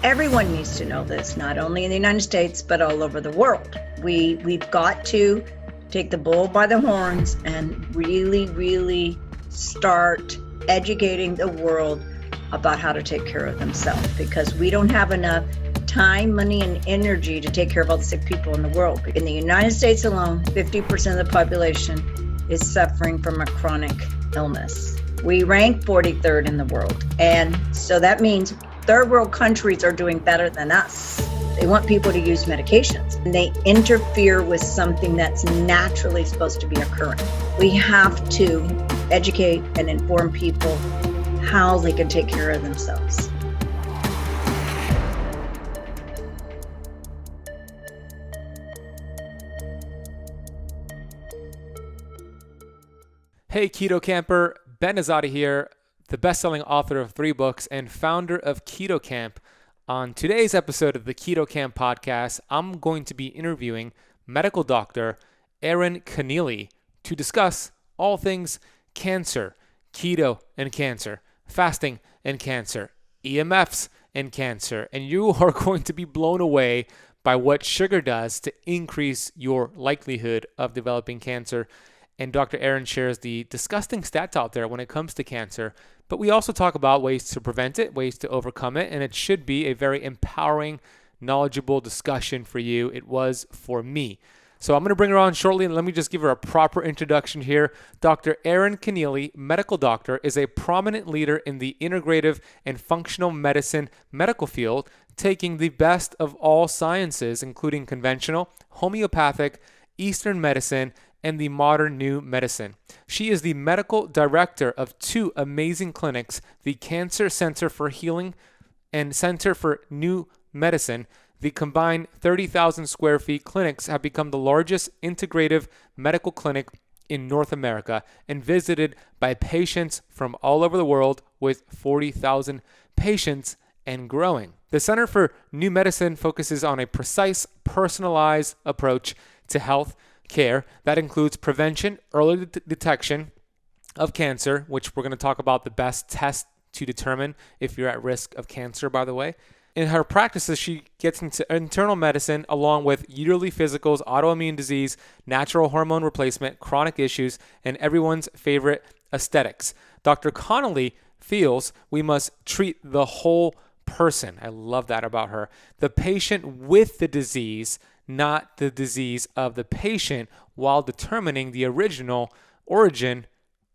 Everyone needs to know this, not only in the United States, but all over the world. We've got to take the bull by the horns and really start educating the world about how to take care of themselves, because we don't have enough time, money, and energy to take care of all the sick people in the world. In the United States alone, 50% of the population is suffering from a chronic illness. We rank 43rd in the world. And so that means third world countries are doing better than us. They want people to use medications, and they interfere with something that's naturally supposed to be occurring. We have to educate and inform people how they can take care of themselves. Hey Keto Camper, Ben Azadi here, the best-selling author of 3 books and founder of Keto Camp. On today's episode of the Keto Camp podcast, I'm going to be interviewing medical doctor Erin Connealy to discuss all things cancer, keto and cancer, fasting and cancer, EMFs and cancer, and you are going to be blown away by what sugar does to increase your likelihood of developing cancer. And Dr. Erin shares the disgusting stats out there when it comes to cancer, but we also talk about ways to prevent it, ways to overcome it, and it should be a very empowering, knowledgeable discussion for you. It was for me. So I'm going to bring her on shortly, and let me just give her a proper introduction here. Dr. Erin Connealy, medical doctor, is a prominent leader in the integrative and functional medicine medical field, taking the best of all sciences, including conventional, homeopathic, Eastern medicine, and the modern new medicine. She is the medical director of 2 amazing clinics, the Cancer Center for Healing and Center for New Medicine. The combined 30,000 square feet clinics have become the largest integrative medical clinic in North America and visited by patients from all over the world, with 40,000 patients and growing. The Center for New Medicine focuses on a precise, personalized approach to health care that includes prevention, early detection of cancer, which we're going to talk about the best test to determine if you're at risk of cancer, by the way. In her practices, she gets into internal medicine along with yearly physicals, autoimmune disease, natural hormone replacement, chronic issues, and everyone's favorite aesthetics. Dr. Connealy feels we must treat the whole person. I love that about her. The patient with the disease, not the disease of the patient, while determining the original origin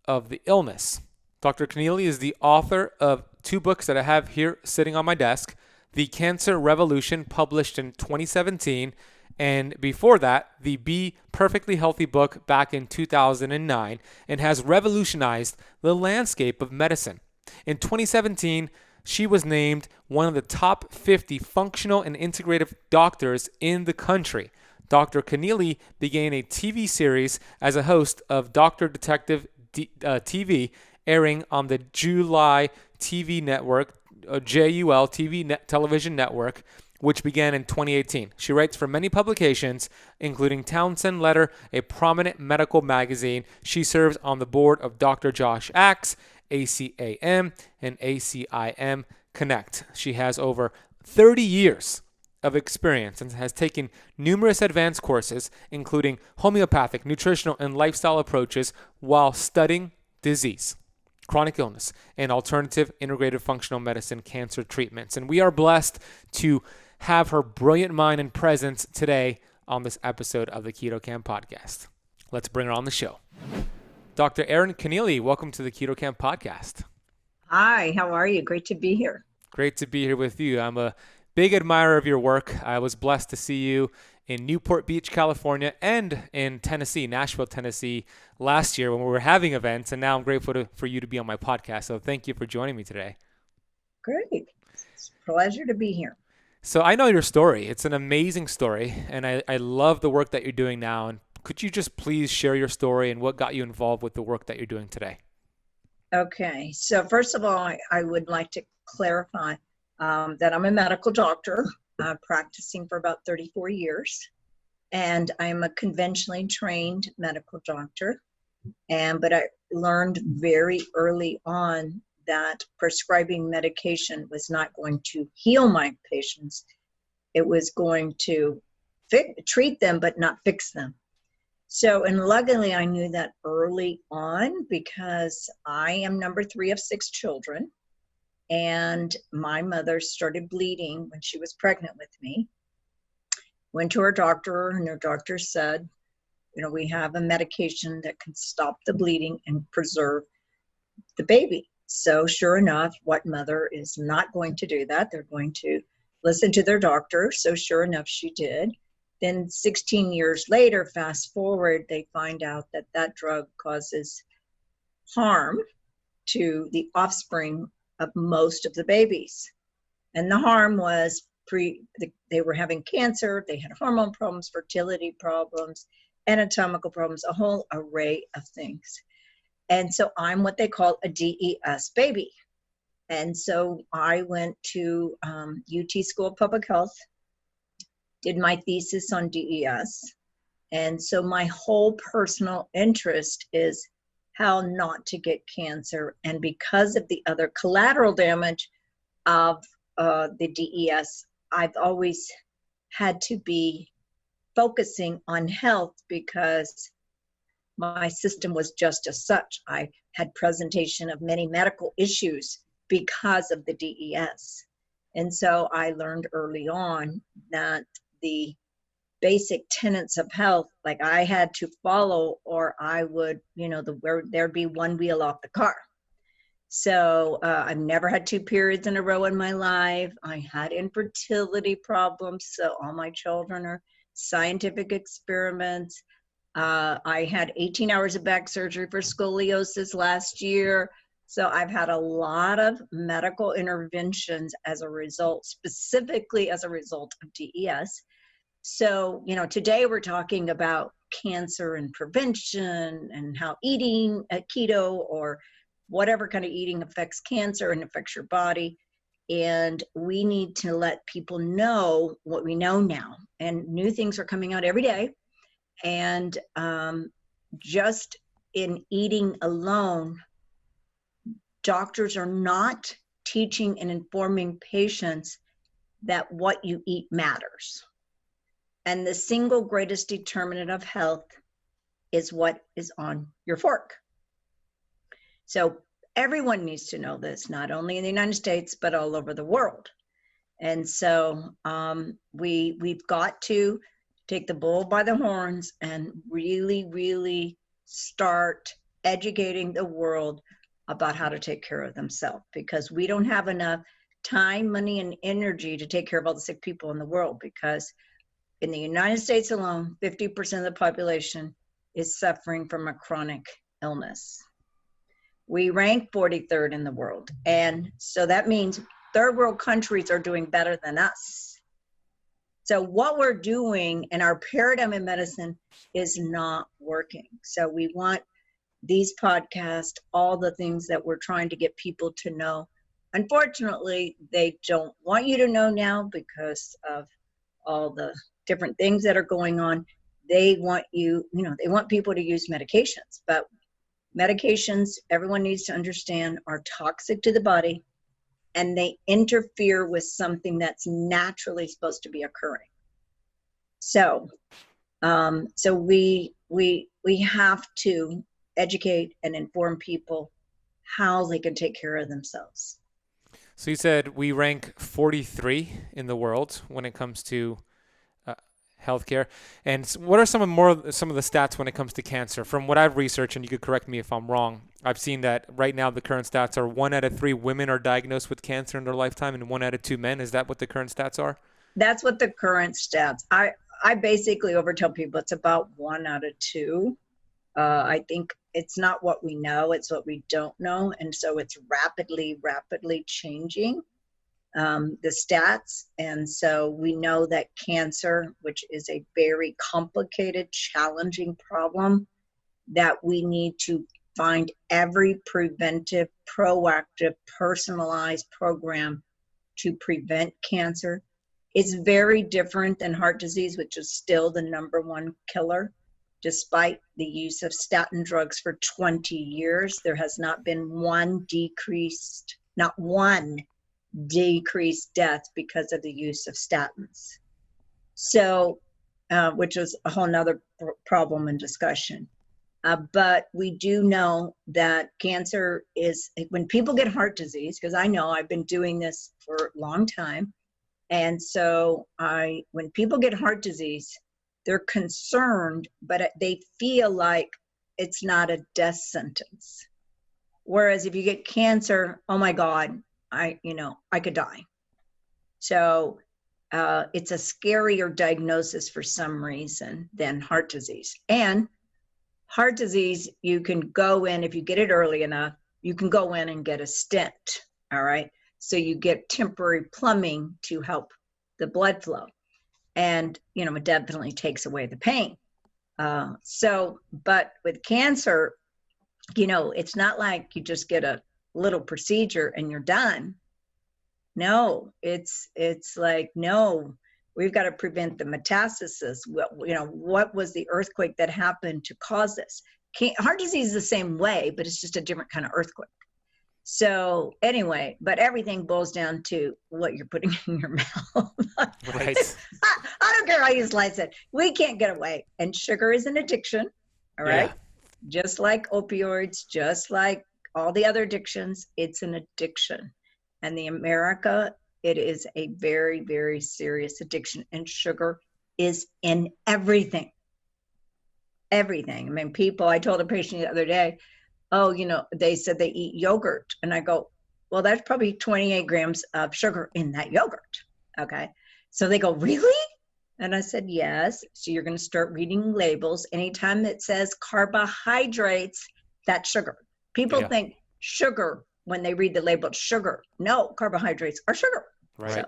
of the illness. Dr. Connealy is the author of 2 books that I have here sitting on my desk: The Cancer Revolution, published in 2017, and before that, the Be Perfectly Healthy book back in 2009, and has revolutionized the landscape of medicine. In 2017, she was named one of the top 50 functional and integrative doctors in the country. Dr. Connealy began a TV series as a host of Dr. Detective TV, airing on the July TV network, JUL TV television network, which began in 2018. She writes for many publications, including Townsend Letter, a prominent medical magazine. She serves on the board of Dr. Josh Axe, ACAM, and ACIM Connect. She has over 30 years of experience and has taken numerous advanced courses, including homeopathic, nutritional, and lifestyle approaches, while studying disease, chronic illness, and alternative integrative functional medicine cancer treatments. And we are blessed to have her brilliant mind and presence today on this episode of the Keto Camp podcast. Let's bring her on the show. Dr. Erin Connealy, welcome to the Keto Camp podcast. Hi, how are you? Great to be here. Great to be here with you. I'm a big admirer of your work. I was blessed to see you in Newport Beach, California, and in Tennessee, Nashville, Tennessee, last year when we were having events, and now I'm grateful for you to be on my podcast. So thank you for joining me today. Great. It's a pleasure to be here. So I know your story. It's an amazing story, and I love the work that you're doing now. And could you just please share your story and what got you involved with the work that you're doing today? Okay. So first of all, I would like to clarify that I'm a medical doctor, practicing for about 34 years. And I'm a conventionally trained medical doctor. But I learned very early on that prescribing medication was not going to heal my patients. It was going to treat them, but not fix them. So, and luckily I knew that early on because I am number 3 of 6 children. And my mother started bleeding when she was pregnant with me. Went to her doctor, and her doctor said, we have a medication that can stop the bleeding and preserve the baby. So sure enough, what mother is not going to do that? They're going to listen to their doctor. So sure enough, she did. Then 16 years later, fast forward, they find out that that drug causes harm to the offspring of most of the babies. And the harm was they were having cancer, they had hormone problems, fertility problems, anatomical problems, a whole array of things. And so I'm what they call a DES baby. And so I went to UT School of Public Health, did my thesis on DES. And so my whole personal interest is how not to get cancer. And because of the other collateral damage of the DES, I've always had to be focusing on health because my system was just as such. I had presentation of many medical issues because of the DES. And so I learned early on that the basic tenets of health, like I had to follow, or I would, there'd be one wheel off the car. So I've never had 2 periods in a row in my life. I had infertility problems. So all my children are scientific experiments. I had 18 hours of back surgery for scoliosis last year. So I've had a lot of medical interventions as a result, specifically as a result of DES. So, today we're talking about cancer and prevention and how eating a keto or whatever kind of eating affects cancer and affects your body. And we need to let people know what we know now. And new things are coming out every day. And just in eating alone, doctors are not teaching and informing patients that what you eat matters. And the single greatest determinant of health is what is on your fork. So everyone needs to know this, not only in the United States, but all over the world. And so we've got to take the bull by the horns and really, really start educating the world about how to take care of themselves, because we don't have enough time, money, and energy to take care of all the sick people in the world, because in the United States alone, 50% of the population is suffering from a chronic illness. We rank 43rd in the world. And so that means third world countries are doing better than us. So what we're doing in our paradigm in medicine is not working. So we want these podcasts, all the things that we're trying to get people to know. Unfortunately, they don't want you to know now because of all the different things that are going on. They want they want people to use medications, but medications, everyone needs to understand, are toxic to the body, and they interfere with something that's naturally supposed to be occurring. So, we have to educate and inform people how they can take care of themselves. So you said we rank 43 in the world when it comes to healthcare. And what are some of the stats when it comes to cancer? From what I've researched, and you could correct me if I'm wrong, I've seen that right now the current stats are 1 out of 3 women are diagnosed with cancer in their lifetime, and 1 out of 2 men. Is that what the current stats are? That's what the current stats. I basically overtell people it's about 1 out of 2. I think it's not what we know, it's what we don't know. And so it's rapidly changing, the stats. And so we know that cancer, which is a very complicated, challenging problem, that we need to find every preventive, proactive, personalized program to prevent cancer. It's very different than heart disease, which is still the #1 killer. Despite the use of statin drugs for 20 years, there has not been not one decreased death because of the use of statins. So, which is a whole nother problem and discussion. But we do know that cancer is, when people get heart disease, because I know I've been doing this for a long time. And so when people get heart disease, they're concerned, but they feel like it's not a death sentence. Whereas if you get cancer, oh my God, I could die. So it's a scarier diagnosis for some reason than heart disease. And heart disease, you can go in, if you get it early enough, you can go in and get a stent, all right? So you get temporary plumbing to help the blood flow. And, it definitely takes away the pain. But with cancer, it's not like you just get a little procedure and you're done. No, it's like, no, we've got to prevent the metastasis. What was the earthquake that happened to cause this? Heart disease is the same way, but it's just a different kind of earthquake. So anyway, but everything boils down to what you're putting in your mouth. Right. I don't care how you slice it. We can't get away. And sugar is an addiction, all right? Yeah. Just like opioids, just like all the other addictions, it's an addiction. And in America, it is a very, very serious addiction. And sugar is in everything. Everything. I mean, I told a patient the other day, they said they eat yogurt. And I go, well, that's probably 28 grams of sugar in that yogurt. Okay. So they go, really? And I said, yes. So you're going to start reading labels. Anytime it says carbohydrates, that's sugar. People think sugar when they read the label sugar. No, carbohydrates are sugar. Right.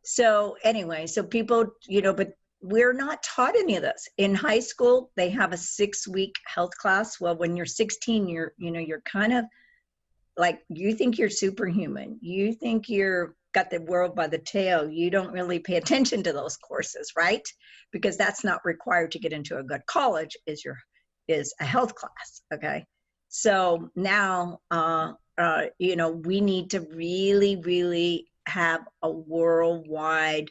So anyway, so people, but we're not taught any of this. In high school, they have a 6-week health class. Well, when you're 16, you're kind of like, you think you're superhuman. You think you're got the world by the tail. You don't really pay attention to those courses, right? Because that's not required to get into a good college is a health class. Okay. So now, we need to really, really have a worldwide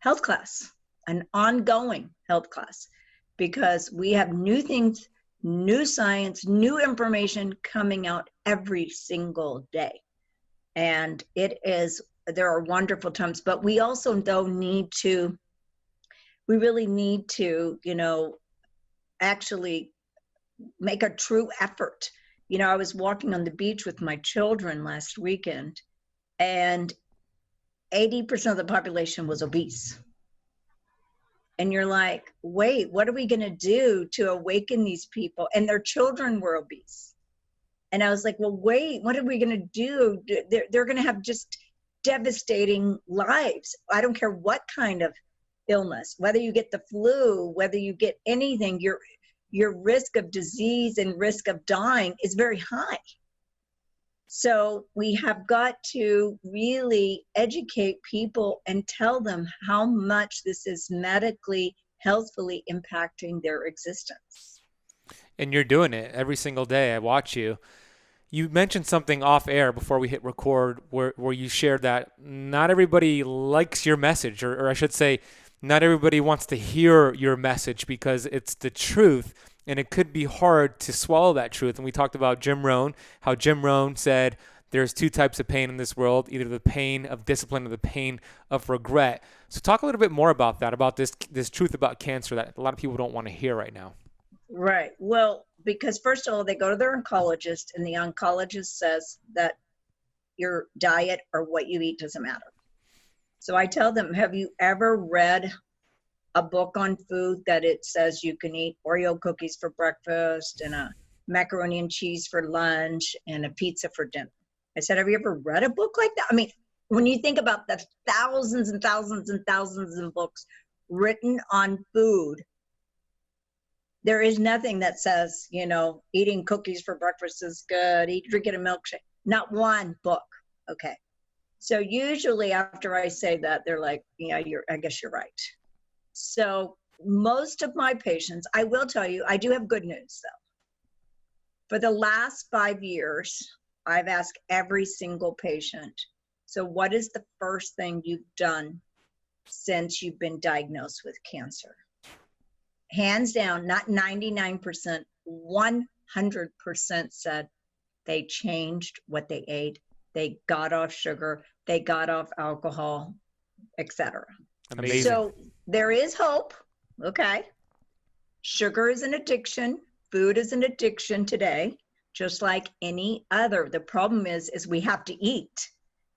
health class, an ongoing health class, because we have new things, new science, new information coming out every single day. And there are wonderful times, but we also we really need to, actually make a true effort. I was walking on the beach with my children last weekend, and 80% of the population was obese. And you're like, wait, what are we going to do to awaken these people? And their children were obese. And I was like, well, wait, what are we going to do? They're going to have just devastating lives. I don't care what kind of illness, whether you get the flu, whether you get anything, your risk of disease and risk of dying is very high. So we have got to really educate people and tell them how much this is medically, healthfully impacting their existence. And you're doing it every single day. I watch you. You mentioned something off air before we hit record where you shared that not everybody likes your message, or I should say, not everybody wants to hear your message because it's the truth. And it could be hard to swallow that truth. And we talked about Jim Rohn, how Jim Rohn said there's 2 types of pain in this world, either the pain of discipline or the pain of regret. So talk a little bit more about that, about this truth about cancer that a lot of people don't want to hear right now. Right. Well, because first of all, they go to their oncologist, and the oncologist says that your diet or what you eat doesn't matter. So I tell them, have you ever read a book on food that it says you can eat Oreo cookies for breakfast and a macaroni and cheese for lunch and a pizza for dinner? I said, have you ever read a book like that? I mean, when you think about the thousands and thousands and thousands of books written on food, there is nothing that says, eating cookies for breakfast is good, drinking a milkshake. Not one book. Okay. So usually after I say that, they're like, yeah, I guess you're right. So most of my patients, I will tell you, I do have good news though. For the last 5 years, I've asked every single patient, so what is the first thing you've done since you've been diagnosed with cancer? Hands down, not 99%, 100% said they changed what they ate. They got off sugar, they got off alcohol, etc. Amazing. So there is hope. Okay. Sugar is an addiction. Food is an addiction today, just like any other. The problem is we have to eat.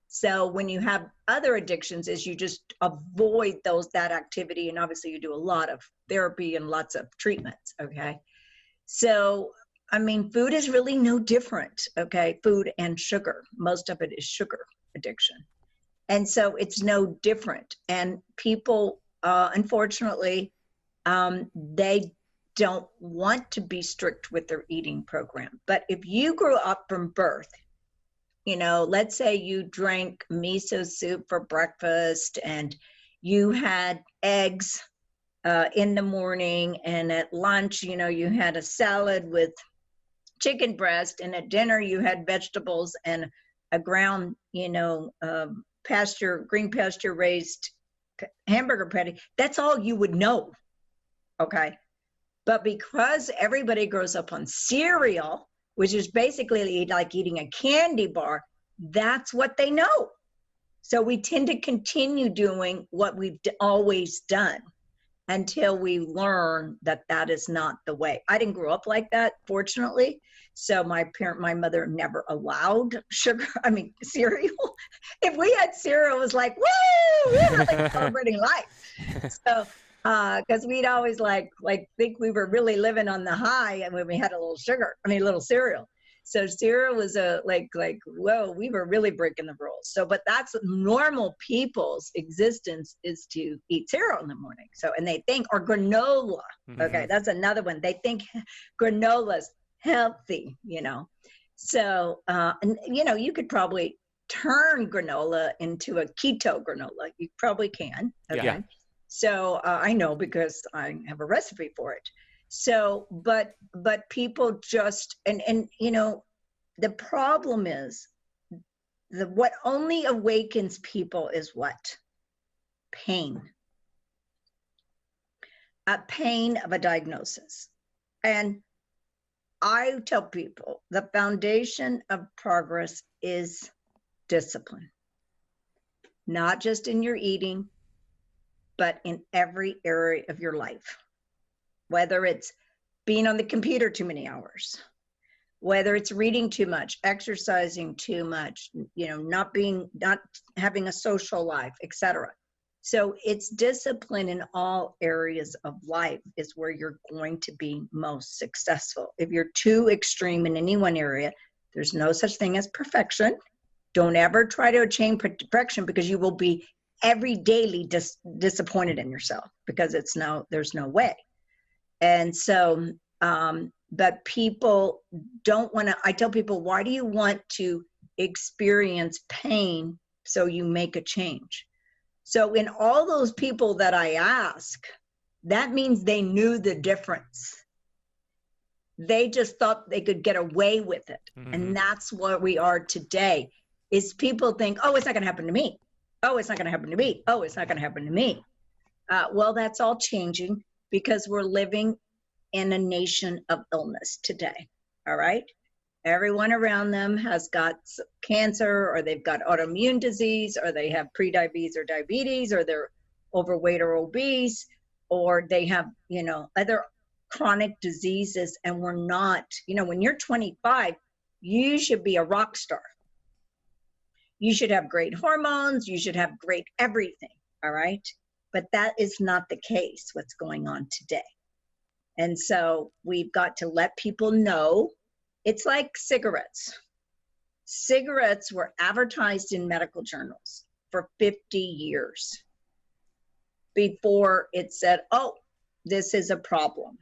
So when you have other addictions, is you just avoid that activity. And obviously you do a lot of therapy and lots of treatments. Okay. So, I mean, food is really no different. Okay. Food and sugar. Most of it is sugar addiction. And so it's no different. And people, unfortunately, they don't want to be strict with their eating program. But if you grew up from birth, you know, let's say you drank miso soup for breakfast and you had eggs in the morning, and at lunch, you know, you had a salad with chicken breast, and at dinner you had vegetables and a ground, you know, green pasture raised hamburger patty. That's all you would know. Okay. But because everybody grows up on cereal, which is basically like eating a candy bar, that's what they know. So we tend to continue doing what we've always done until we learn that that is not the way. I didn't grow up like that, fortunately. So my mother never allowed cereal. If we had cereal, it was like, woo, we were like celebrating life. So, because we'd always like think we were really living on the high, and when we had a little cereal. So cereal was whoa, we were really breaking the rules. So, but that's normal people's existence, is to eat cereal in the morning. So, and they think, or granola. Mm-hmm. Okay, that's another one. They think granola's healthy, you know. So, and you know, you could probably turn granola into a keto granola. You probably can. Okay. Yeah. So I know because I have a recipe for it. So, but people just, and you know, the problem is what only awakens people is what? Pain. A pain of a diagnosis. And I tell people the foundation of progress is discipline. Not just in your eating, but in every area of your life. Whether it's being on the computer too many hours, whether it's reading too much, exercising too much, you know, not having a social life, etc. So it's discipline in all areas of life is where you're going to be most successful. If you're too extreme in any one area, there's no such thing as perfection. Don't ever try to attain perfection, because you will be every daily disappointed in yourself, because there's no way. And so, but people don't want to, I tell people, why do you want to experience pain so you make a change? So in all those people that I ask, that means they knew the difference. They just thought they could get away with it. Mm-hmm. And that's where we are today, is people think, oh, it's not going to happen to me. Oh, it's not going to happen to me. Oh, it's not going to happen to me. Well, that's all changing, because we're living in a nation of illness today. All right. Everyone around them has got cancer, or they've got autoimmune disease, or they have prediabetes or diabetes, or they're overweight or obese, or they have, you know, other chronic diseases. And we're not, you know, when you're 25, you should be a rock star. You should have great hormones. You should have great everything. All right. But that is not the case, what's going on today. And so we've got to let people know. It's like cigarettes. Cigarettes were advertised in medical journals for 50 years before it said, oh, this is a problem.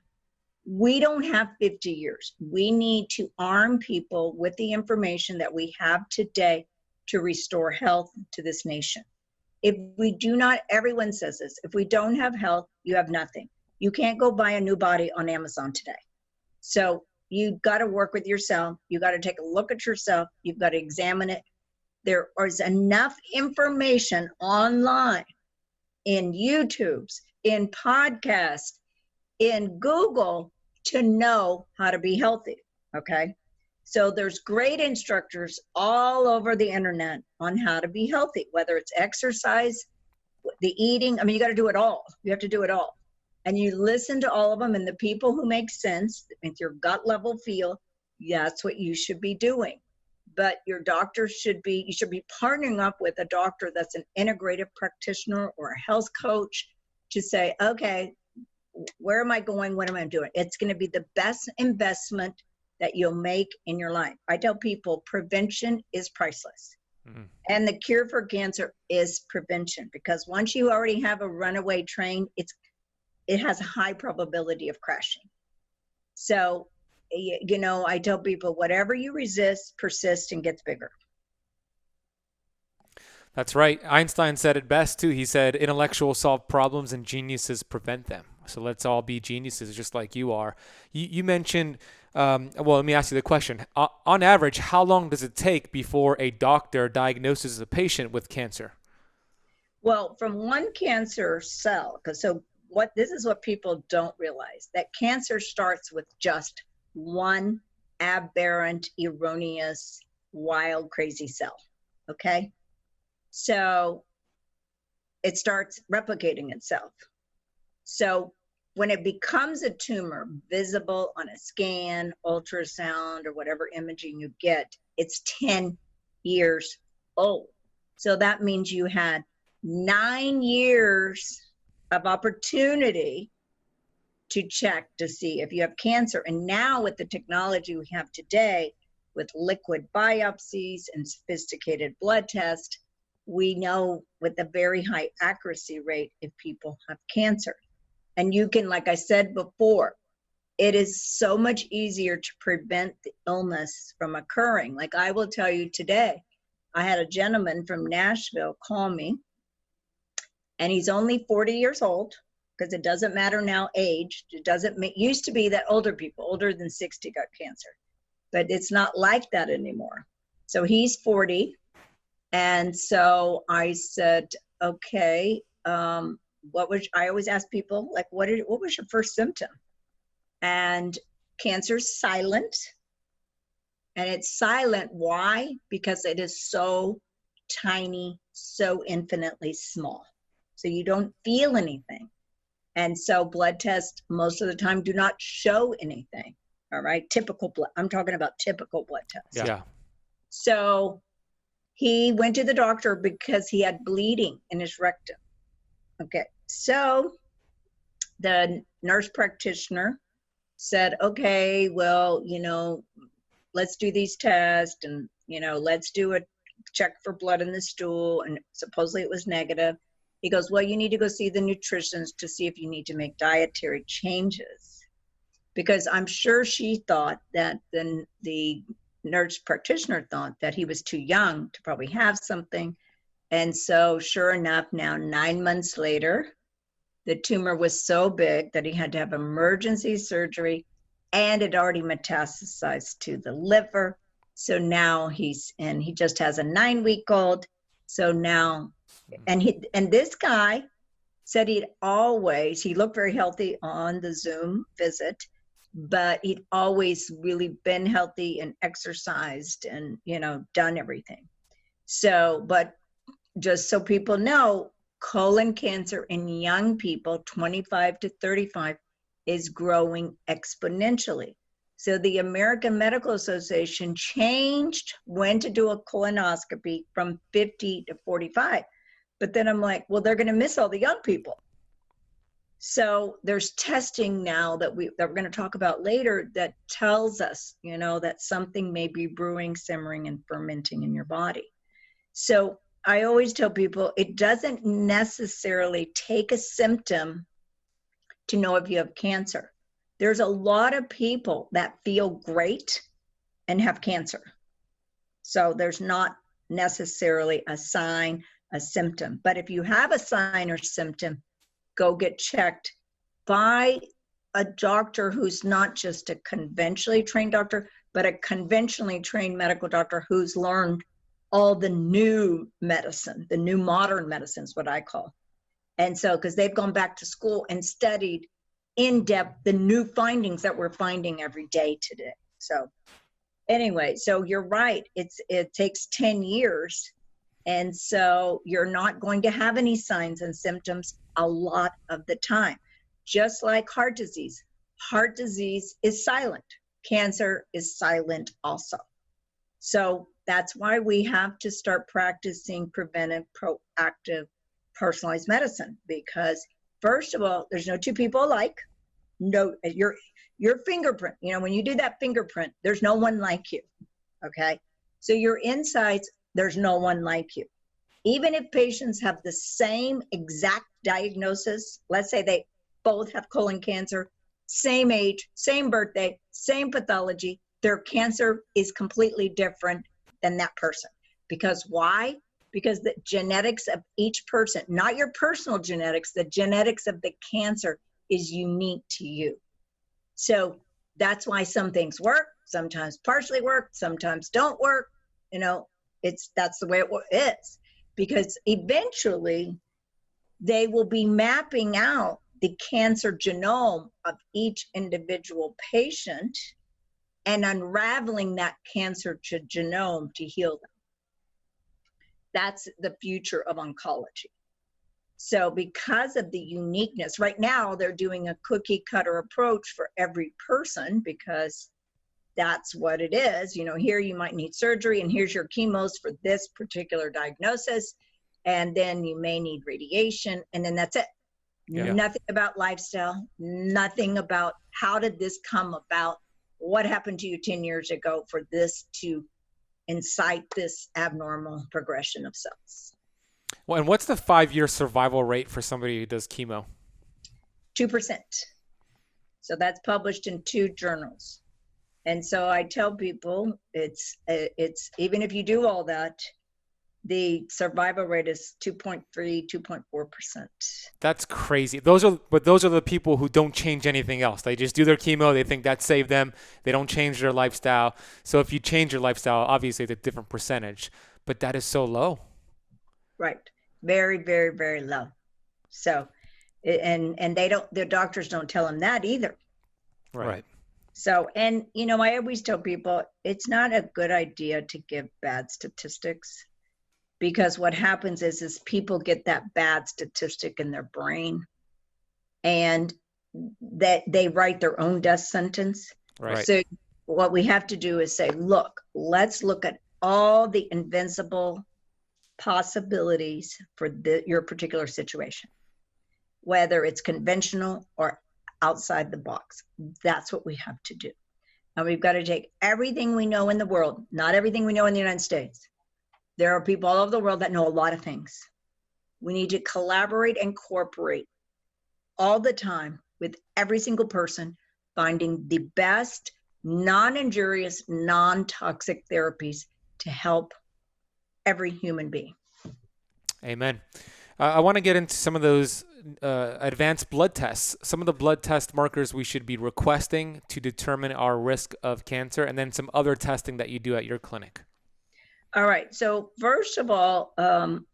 We don't have 50 years. We need to arm people with the information that we have today to restore health to this nation. If we do not, everyone says this, if we don't have health, you have nothing. You can't go buy a new body on Amazon today. So you've got to work with yourself. You got to take a look at yourself. You've got to examine it. There is enough information online, in YouTubes, in podcasts, in Google to know how to be healthy, okay? So there's great instructors all over the internet on how to be healthy, whether it's exercise, the eating. I mean, you got to do it all. You have to do it all. And you listen to all of them, and the people who make sense, with your gut level feel, that's what you should be doing. But your doctor you should be partnering up with a doctor that's an integrative practitioner or a health coach to say, okay, where am I going? What am I doing? It's going to be the best investment that you'll make in your life. I tell people prevention is priceless. Mm-hmm. And the cure for cancer is prevention, because once you already have a runaway train, it has a high probability of crashing. So, you know, I tell people, whatever you resist, persists and gets bigger. That's right. Einstein said it best too. He said, intellectuals solve problems and geniuses prevent them. So let's all be geniuses just like you are. You mentioned, well, let me ask you the question. On average, how long does it take before a doctor diagnoses a patient with cancer? Well, from one cancer cell, this is what people don't realize, that cancer starts with just one aberrant, erroneous, wild, crazy cell, okay? So it starts replicating itself. So when it becomes a tumor visible on a scan, ultrasound, or whatever imaging you get, it's 10 years old. So that means you had 9 years of opportunity to check to see if you have cancer. And now with the technology we have today, with liquid biopsies and sophisticated blood tests, we know with a very high accuracy rate if people have cancer. And you can, like I said before, it is so much easier to prevent the illness from occurring. Like I will tell you today, I had a gentleman from Nashville call me, and he's only 40 years old, because it doesn't matter now age. Used to be that older people, older than 60, got cancer, but it's not like that anymore. So he's 40. And so I said, okay, I always ask people, like, what was your first symptom? And cancer's silent. And it's silent. Why? Because it is so tiny, so infinitely small. So you don't feel anything. And so blood tests most of the time do not show anything. All right. Typical blood. I'm talking about typical blood tests. Yeah. So he went to the doctor because he had bleeding in his rectum. Okay. So the nurse practitioner said, okay, well, let's do these tests, and, let's do a check for blood in the stool. And supposedly it was negative. He goes, well, you need to go see the nutritionist to see if you need to make dietary changes. Because I'm sure she thought that the nurse practitioner thought that he was too young to probably have something. And so sure enough, now 9 months later, the tumor was so big that he had to have emergency surgery, and it already metastasized to the liver. So now he just has a 9-week-old. So now, and this guy said he looked very healthy on the Zoom visit, but he'd always really been healthy and exercised and, done everything. So, but just so people know, colon cancer in young people, 25 to 35, is growing exponentially. So the American Medical Association changed when to do a colonoscopy from 50 to 45. But then I'm like, well, they're going to miss all the young people. So there's testing now that we're going to talk about later that tells us, that something may be brewing, simmering, and fermenting in your body. So I always tell people it doesn't necessarily take a symptom to know if you have cancer. There's a lot of people that feel great and have cancer. So there's not necessarily a sign, a symptom. But if you have a sign or symptom, go get checked by a doctor who's not just a conventionally trained doctor, but a conventionally trained medical doctor who's learned all the new medicine, the new modern medicine is what I call. And so, because they've gone back to school and studied in depth the new findings that we're finding every day today. So anyway, so you're right. It takes 10 years. And so you're not going to have any signs and symptoms a lot of the time. Just like heart disease. Heart disease is silent. Cancer is silent also. So that's why we have to start practicing preventive, proactive, personalized medicine. Because first of all, there's no two people alike. No, your fingerprint, when you do that fingerprint, there's no one like you. Okay. So your insights, there's no one like you. Even if patients have the same exact diagnosis, let's say they both have colon cancer, same age, same birthday, same pathology, their cancer is completely different than that person. Because why? Because the genetics of each person, not your personal genetics, the genetics of the cancer is unique to you. So that's why some things work, sometimes partially work, sometimes don't work. That's the way it is. Because eventually they will be mapping out the cancer genome of each individual patient and unraveling that cancer genome to heal them. That's the future of oncology. So because of the uniqueness, right now they're doing a cookie cutter approach for every person because that's what it is. Here you might need surgery and here's your chemos for this particular diagnosis. And then you may need radiation and then that's it. Yeah. Nothing about lifestyle, nothing about how did this come about? What happened to you 10 years ago for this to incite this abnormal progression of cells? Well, and what's the 5-year survival rate for somebody who does chemo? 2%. So that's published in 2 journals. And so I tell people it's even if you do all that, the survival rate is 2.3, 2.4%. That's crazy. Those are the people who don't change anything else. They just do their chemo. They think that saved them. They don't change their lifestyle. So if you change your lifestyle, obviously it's a different percentage, but that is so low. Right. Very, very, very low. So, and the doctors don't tell them that either. Right. So, and I always tell people it's not a good idea to give bad statistics because what happens is people get that bad statistic in their brain and that they write their own death sentence. Right. So what we have to do is say, look, let's look at all the invincible possibilities for your particular situation, whether it's conventional or outside the box. That's what we have to do. And we've got to take everything we know in the world, not everything we know in the United States. There are people all over the world that know a lot of things. We need to collaborate and cooperate all the time with every single person, finding the best non-injurious, non-toxic therapies to help every human being. Amen. I want to get into some of those advanced blood tests, some of the blood test markers we should be requesting to determine our risk of cancer, and then some other testing that you do at your clinic. All right. So first of all,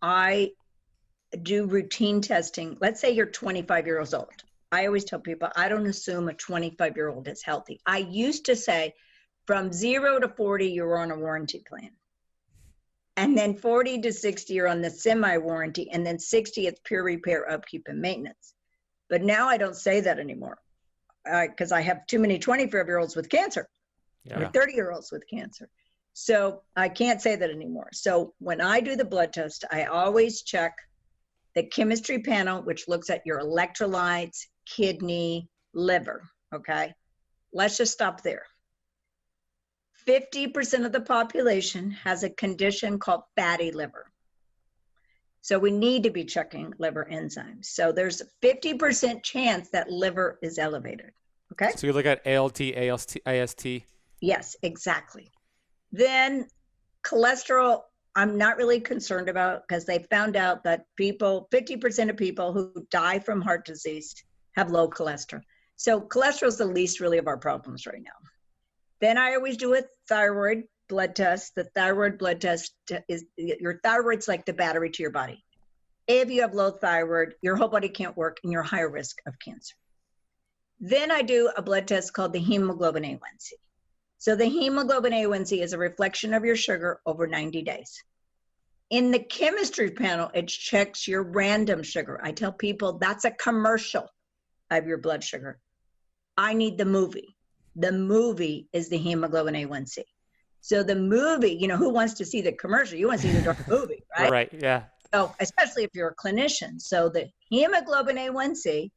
I do routine testing. Let's say you're 25 years old. I always tell people, I don't assume a 25-year-old is healthy. I used to say from 0 to 40, you're on a warranty plan. And then 40 to 60, you're on the semi-warranty. And then 60, it's pure repair, upkeep, and maintenance. But now I don't say that anymore because I have too many 25-year-olds with cancer or 30-year-olds with cancer. So I can't say that anymore. So when I do the blood test, I always check the chemistry panel, which looks at your electrolytes, kidney, liver, okay? Let's just stop there. 50% of the population has a condition called fatty liver. So we need to be checking liver enzymes. So there's a 50% chance that liver is elevated, okay? So you look at ALT, AST? Yes, exactly. Then cholesterol, I'm not really concerned about because they found out that 50% of people who die from heart disease have low cholesterol. So cholesterol is the least really of our problems right now. Then I always do a thyroid blood test. The thyroid blood test is, your thyroid's like the battery to your body. If you have low thyroid, your whole body can't work and you're higher risk of cancer. Then I do a blood test called the hemoglobin A1C. So the hemoglobin A1C is a reflection of your sugar over 90 days. In the chemistry panel, it checks your random sugar. I tell people that's a commercial of your blood sugar. I need the movie. The movie is the hemoglobin A1C. So the movie, you know, who wants to see the commercial? You want to see the dark movie, right? Right, yeah. So especially if you're a clinician. So the hemoglobin A1C,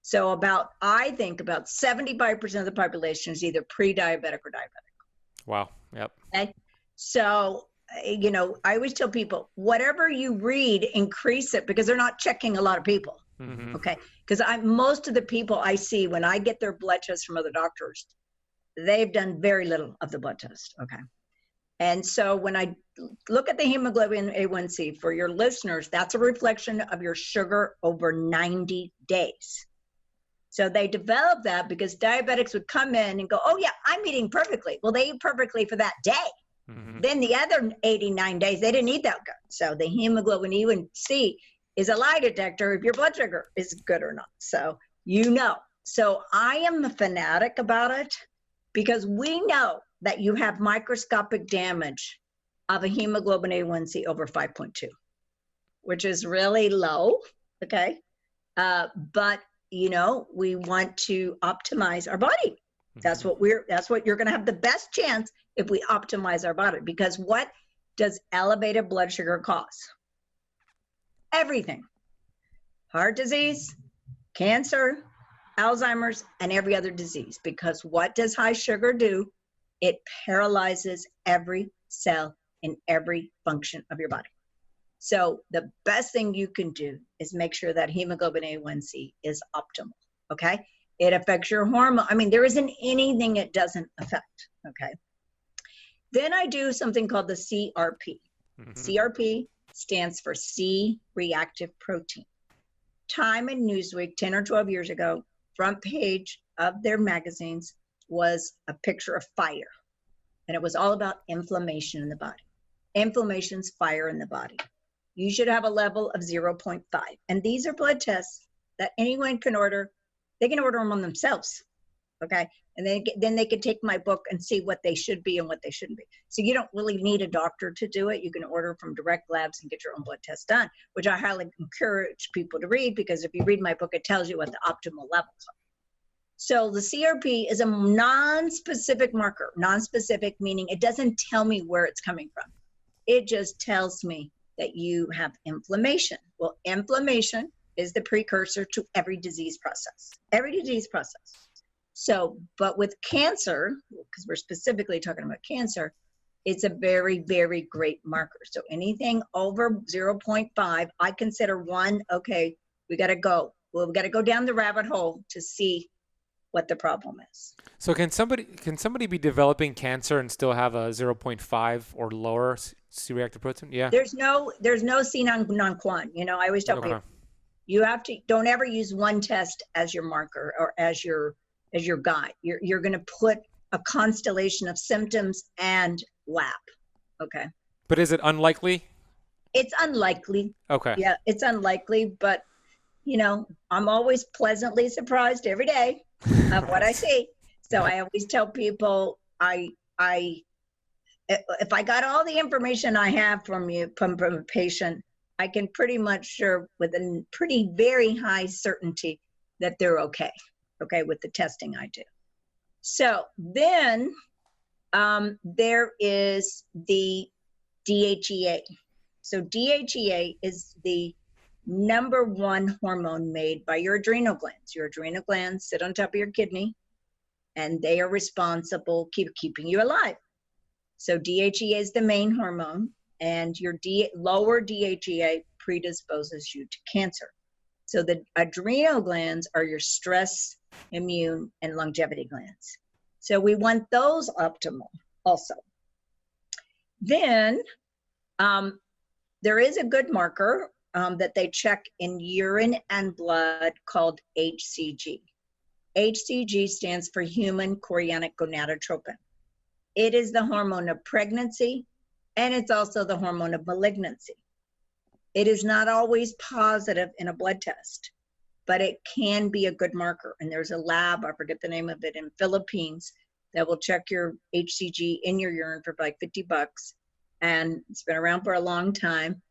so I think about 75% of the population is either pre-diabetic or diabetic. Wow, yep. Okay. So, you know, I always tell people, whatever you read, increase it, because they're not checking a lot of people. Mm-hmm. Okay. Because most of the people I see when I get their blood tests from other doctors, they've done very little of the blood test. Okay. And so when I look at the hemoglobin A1C for your listeners, that's a reflection of your sugar over 90 days. So they developed that because diabetics would come in and go, oh yeah, I'm eating perfectly. Well, they eat perfectly for that day. Mm-hmm. Then the other 89 days, they didn't eat that good. So the hemoglobin A1C is a lie detector if your blood sugar is good or not. So, you know, so I am a fanatic about it because we know that you have microscopic damage of a hemoglobin A1C over 5.2, which is really low. Okay. But you know, we want to optimize our body. That's what you're going to have the best chance if we optimize our body, because what does elevated blood sugar cause? Everything. Heart disease, cancer, Alzheimer's, and every other disease. Because what does high sugar do? It paralyzes every cell in every function of your body. So the best thing you can do is make sure that hemoglobin A1C is optimal, okay? It affects your hormone. I mean, there isn't anything it doesn't affect, okay? Then I do something called the CRP. Mm-hmm. CRP stands for C-reactive protein. Time and Newsweek, 10 or 12 years ago, front page of their magazines was a picture of fire. And it was all about inflammation in the body. Inflammation's fire in the body. You should have a level of 0.5. And these are blood tests that anyone can order. They can order them on themselves, okay? And then they can take my book and see what they should be and what they shouldn't be. So you don't really need a doctor to do it. You can order from direct labs and get your own blood test done, which I highly encourage people to read, because if you read my book, it tells you what the optimal levels are. So the CRP is a non-specific marker. Non-specific meaning it doesn't tell me where it's coming from. It just tells me that you have inflammation. Well, inflammation is the precursor to every disease process. Every disease process. So, but with cancer, because we're specifically talking about cancer, it's a very, very great marker. So anything over 0.5, I consider one, okay, we got to go. Well, we got to go down the rabbit hole to see what the problem is. So can somebody be developing cancer and still have a 0.5 or lower C-reactive protein? Yeah. There's no C non-quant. You know, I always tell people, you have to, don't ever use one test as your marker or as your guide. You're going to put a constellation of symptoms and lab. Okay. But is it unlikely? It's unlikely. Okay. Yeah, it's unlikely, but you know, I'm always pleasantly surprised every day of what I see. So I always tell people, if I got all the information I have from a patient, I can pretty much sure with a pretty very high certainty that they're okay with the testing I do. So then there is the DHEA. So DHEA is the number one hormone made by your adrenal glands. Your adrenal glands sit on top of your kidney, and they are responsible keeping you alive. So DHEA is the main hormone, and your lower DHEA predisposes you to cancer. So the adrenal glands are your stress, immune, and longevity glands. So we want those optimal also. Then there is a good marker that they check in urine and blood called HCG. HCG stands for human chorionic gonadotropin. It is the hormone of pregnancy, and it's also the hormone of malignancy. It is not always positive in a blood test, but it can be a good marker. And there's a lab, I forget the name of it, in Philippines that will check your HCG in your urine for like $50. And it's been around for a long time.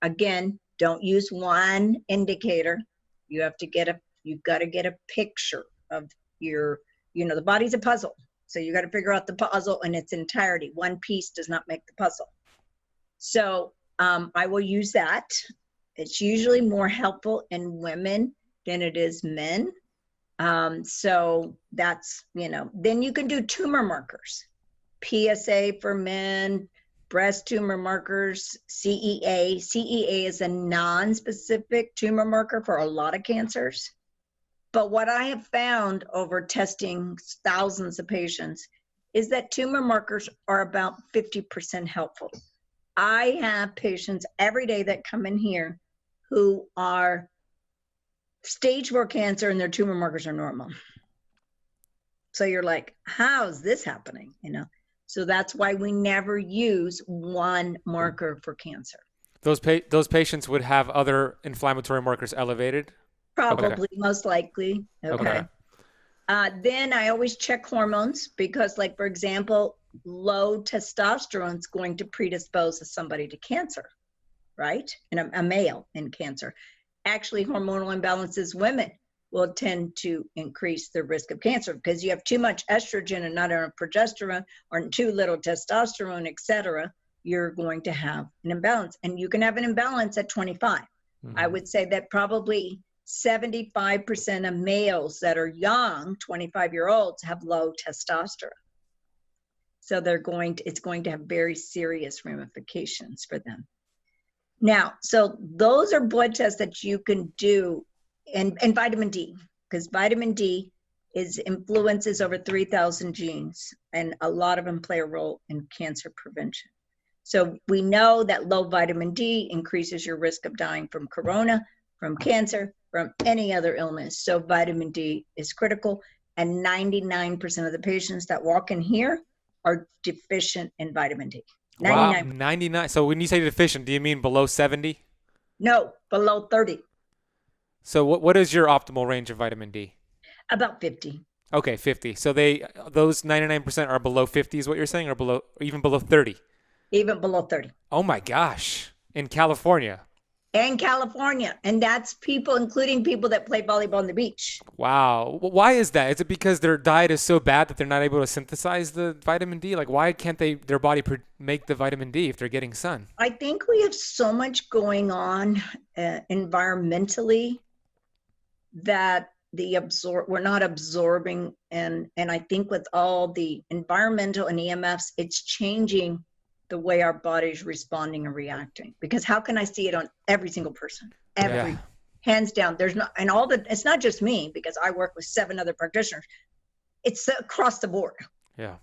Again, don't use one indicator. You've got to get a picture of your, the body's a puzzle. So you got to figure out the puzzle in its entirety. One piece does not make the puzzle. So I will use that. It's usually more helpful in women than it is men. So that's, then you can do tumor markers, PSA for men, breast tumor markers, CEA. CEA is a non-specific tumor marker for a lot of cancers. But what I have found over testing thousands of patients is that tumor markers are about 50% helpful. I have patients every day that come in here who are stage 4 cancer and their tumor markers are normal. So you're like, how's this happening? So that's why we never use one marker for cancer. Those patients would have other inflammatory markers elevated? Probably, okay. Most likely. Okay. Then I always check hormones because, like, for example, low testosterone is going to predispose somebody to cancer, right? And a male in cancer. Actually, hormonal imbalances, women will tend to increase the risk of cancer because you have too much estrogen and not enough progesterone, or too little testosterone, etc. You're going to have an imbalance, and you can have an imbalance at 25. Mm-hmm. I would say that probably 75% of males that are young, 25-year-olds, have low testosterone. So it's going to have very serious ramifications for them. Now, so those are blood tests that you can do, and vitamin D, because vitamin D influences over 3,000 genes, and a lot of them play a role in cancer prevention. So we know that low vitamin D increases your risk of dying from corona, from cancer, from any other illness. So vitamin D is critical, and 99% of the patients that walk in here are deficient in vitamin D. 99. Wow, 99. So when you say deficient, do you mean below 70? No, below 30. So what is your optimal range of vitamin D? About 50. Okay, 50. So those 99% are below 50 is what you're saying, or even below 30? Even below 30. Oh my gosh. In California. And California. And that's people, including people that play volleyball on the beach. Wow. Why is that? Is it because their diet is so bad that they're not able to synthesize the vitamin D? Like, why can't their body make the vitamin D if they're getting sun? I think we have so much going on environmentally that we're not absorbing. And I think with all the environmental and EMFs, it's changing the way our body's responding and reacting. Because how can I see it on every single person? Hands down. It's not just me, because I work with 7 other practitioners. It's across the board. Yeah.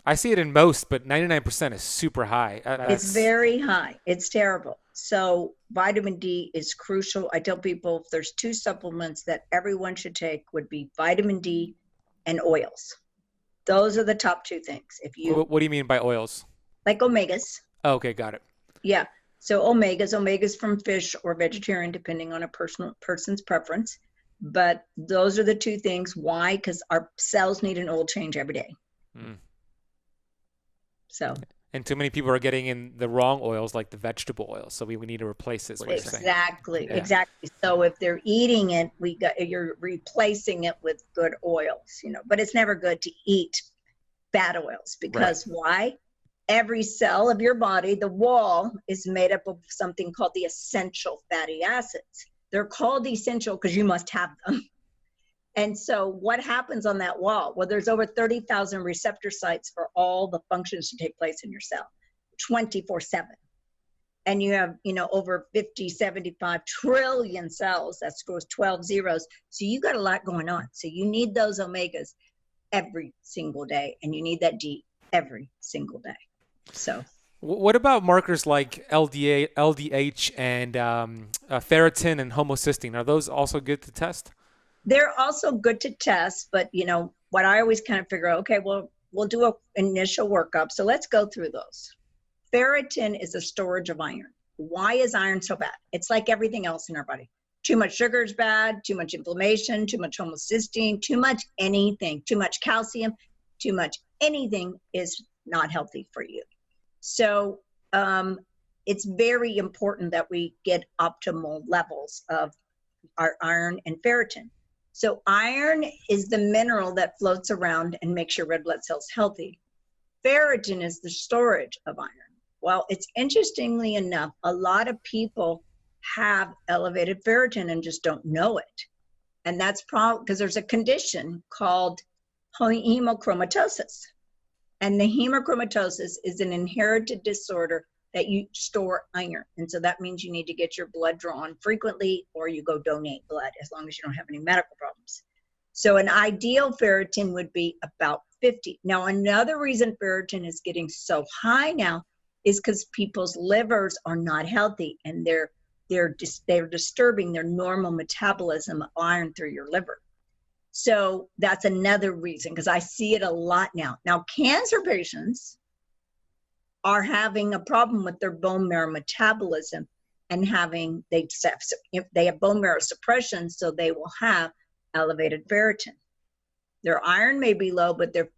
I see it in most, but 99% is super high. It's very high. It's terrible. So vitamin D is crucial. I tell people if there's 2 supplements that everyone should take would be vitamin D and oils. Those are the top 2 things. What do you mean by oils? Like omegas. Oh, okay, got it. Yeah. So omegas from fish or vegetarian, depending on a person's preference. But those are the 2 things. Why? Because our cells need an oil change every day. Mm. So. And too many people are getting in the wrong oils, like the vegetable oils. So we need to replace it. Exactly. So if they're eating it, you're replacing it with good oils, But it's never good to eat bad oils because why? Every cell of your body, the wall, is made up of something called the essential fatty acids. They're called essential because you must have them. And so what happens on that wall? Well, there's over 30,000 receptor sites for all the functions to take place in your cell, 24/7. And you have, over 50, 75 trillion cells. That scores 12 zeros. So you got a lot going on. So you need those omegas every single day, and you need that D every single day. So What about markers like LDH and ferritin and homocysteine? Are those also good to test? They're also good to test, but what I always kind of figure out, okay, well, we'll do an initial workup. So let's go through those. Ferritin is a storage of iron. Why is iron so bad? It's like everything else in our body. Too much sugar is bad, too much inflammation, too much homocysteine, too much anything, too much calcium, too much anything is not healthy for you. So it's very important that we get optimal levels of our iron and ferritin. So iron is the mineral that floats around and makes your red blood cells healthy. Ferritin is the storage of iron. Well, it's interestingly enough, a lot of people have elevated ferritin and just don't know it. And that's probably because there's a condition called hemochromatosis. And the hemochromatosis is an inherited disorder that you store iron. And so that means you need to get your blood drawn frequently or you go donate blood as long as you don't have any medical problems. So an ideal ferritin would be about 50. Now, another reason ferritin is getting so high now is because people's livers are not healthy and they're disturbing their normal metabolism of iron through your liver. So that's another reason, because I see it a lot now. Now, cancer patients are having a problem with their bone marrow metabolism and if they have bone marrow suppression, so they will have elevated ferritin. Their iron may be low, but their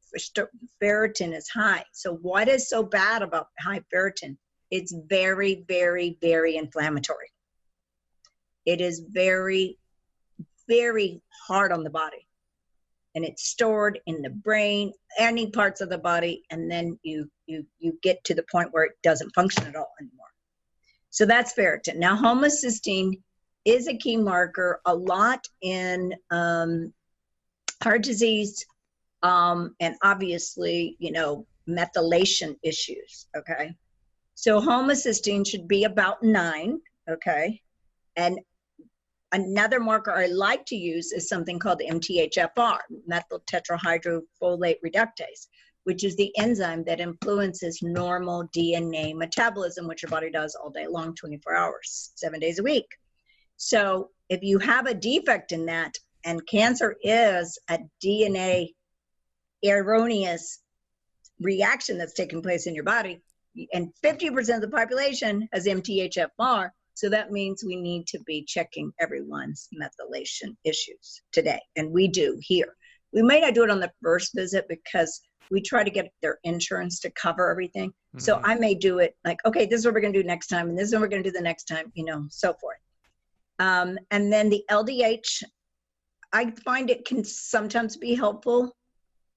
ferritin is high. So what is so bad about high ferritin? It's very, very, very inflammatory. It is very, very hard on the body. And it's stored in the brain, any parts of the body, and then you get to the point where it doesn't function at all anymore. So that's ferritin. Now, homocysteine is a key marker a lot in heart disease and obviously, methylation issues, okay? So homocysteine should be about 9, okay? And another marker I like to use is something called MTHFR, methyl tetrahydrofolate reductase, which is the enzyme that influences normal DNA metabolism, which your body does all day long, 24 hours, 7 days a week. So if you have a defect in that, and cancer is a DNA erroneous reaction that's taking place in your body, and 50% of the population has MTHFR, so that means we need to be checking everyone's methylation issues today, and we do here. We may not do it on the first visit because we try to get their insurance to cover everything. Mm-hmm. So I may do it like, okay, this is what we're going to do next time, and this is what we're going to do the next time, so forth. And then the LDH, I find it can sometimes be helpful,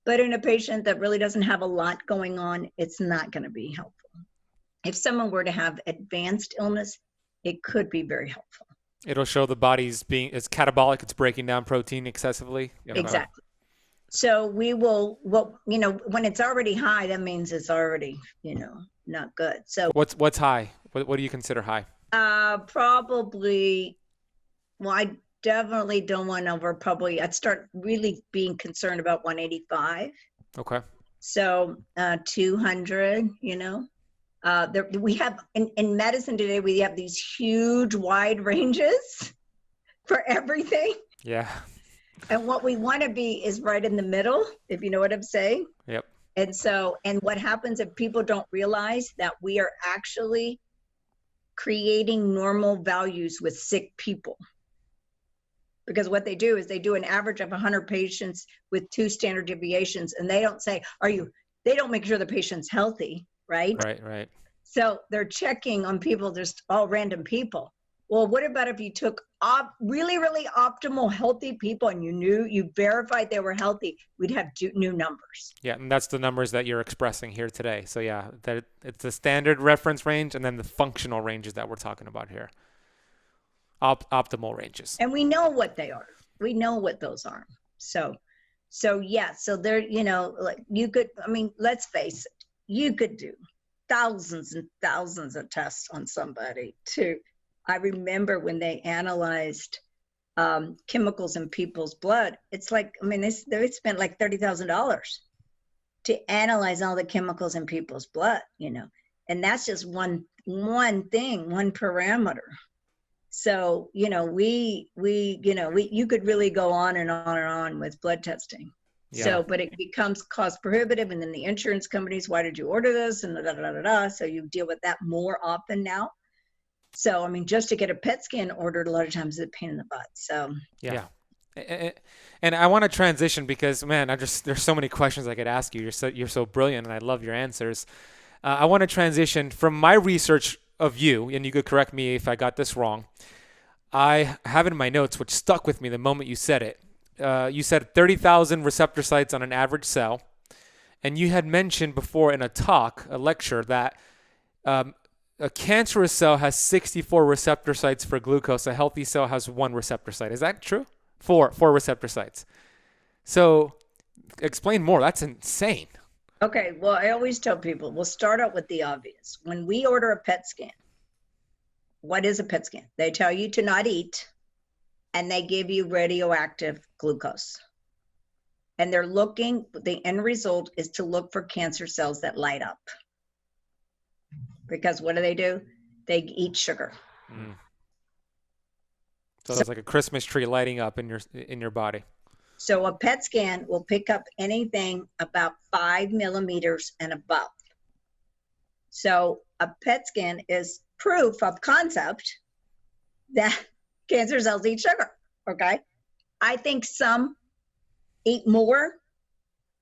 but in a patient that really doesn't have a lot going on, it's not going to be helpful. If someone were to have advanced illness, it could be very helpful. It'll show the body's it's catabolic, it's breaking down protein excessively. Exactly. So we will, when it's already high, that means it's already, not good. So what's high? What do you consider high? Probably, I definitely don't want over I'd start really being concerned about 185. Okay. So 200, we have in medicine today, we have these huge wide ranges for everything. Yeah. And what we want to be is right in the middle, if you know what I'm saying. Yep. And what happens if people don't realize that we are actually creating normal values with sick people? Because what they do is they do an average of 100 patients with 2 standard deviations, and they don't say, they don't make sure the patient's healthy, right? Right. So they're checking on people, just all random people. Well, what about if you took really, really optimal healthy people and you verified they were healthy, we'd have new numbers. Yeah, and that's the numbers that you're expressing here today. So yeah, that it's the standard reference range and then the functional ranges that we're talking about here. Optimal ranges. And we know what they are. We know what those are. So yeah, so they're, like you could, let's face it, you could do thousands and thousands of tests on somebody too. I remember when they analyzed chemicals in people's blood, it's like, they spent like $30,000 to analyze all the chemicals in people's blood, And that's just one thing, one parameter. So, you could really go on and on and on with blood testing. Yeah. So, but it becomes cost prohibitive, and then the insurance companies, why did you order this? And So you deal with that more often now. So, I mean, just to get a PET scan ordered a lot of times is a pain in the butt. So, yeah. And I want to transition because, man, there's so many questions I could ask you. You're so brilliant, and I love your answers. I want to transition from my research of you, and you could correct me if I got this wrong. I have in my notes, which stuck with me the moment you said it. You said 30,000 receptor sites on an average cell. And you had mentioned before in a lecture, that a cancerous cell has 64 receptor sites for glucose. A healthy cell has 1 receptor site. Is that true? Four receptor sites. So explain more. That's insane. Okay, well, I always tell people, we'll start out with the obvious. When we order a PET scan, what is a PET scan? They tell you to not eat, and they give you radioactive glucose. And the end result is to look for cancer cells that light up. Because what do? They eat sugar. Mm. So it's like a Christmas tree lighting up in your body. So a PET scan will pick up anything about 5 millimeters and above. So a PET scan is proof of concept that cancer cells eat sugar, okay? I think some eat more.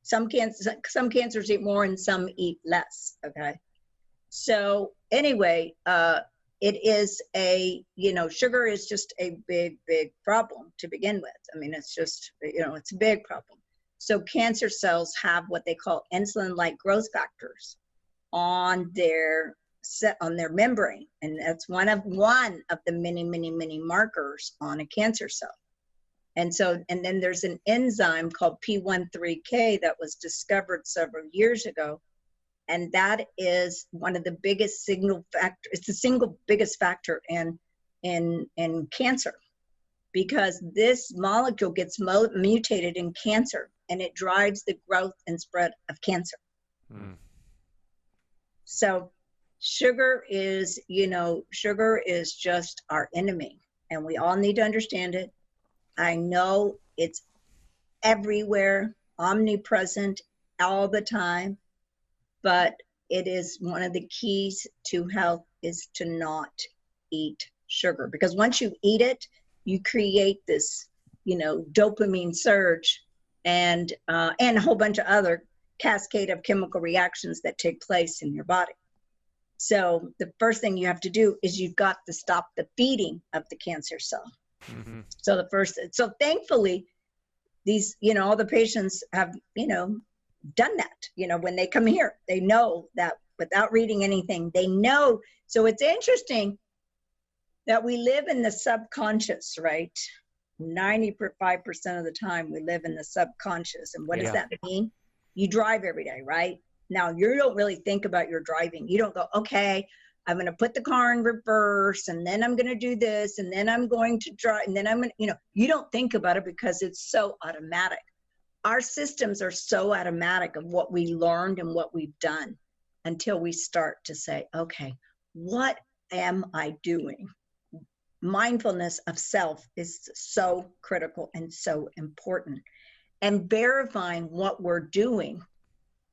Some cancers eat more and some eat less, okay? So anyway, it is sugar is just a big, big problem to begin with. I mean, it's just, it's a big problem. So cancer cells have what they call insulin-like growth factors on their membrane. And that's one of the many, many, many markers on a cancer cell. And then there's an enzyme called P13K that was discovered several years ago. And that is one of the biggest signal factor. It's the single biggest factor in cancer, because this molecule gets mutated in cancer, and it drives the growth and spread of cancer. Mm. So sugar is just our enemy, and we all need to understand it. I know it's everywhere, omnipresent, all the time. But it is one of the keys to health is to not eat sugar, because once you eat it, you create this, dopamine surge and a whole bunch of other cascade of chemical reactions that take place in your body. So the first thing you have to do is you've got to stop the feeding of the cancer cell. Mm-hmm. So thankfully, these, all the patients have, done that. When they come here, they know that without reading anything, they know. So it's interesting that we live in the subconscious, right? 95% of the time we live in the subconscious. And what does that mean? You drive every day, right? Now, you don't really think about your driving. You don't go, okay, I'm going to put the car in reverse, and then I'm going to do this, and then I'm going to drive, and then I'm going to, you don't think about it because it's so automatic. Our systems are so automatic of what we learned and what we've done until we start to say, okay, what am I doing? Mindfulness of self is so critical and so important. And verifying what we're doing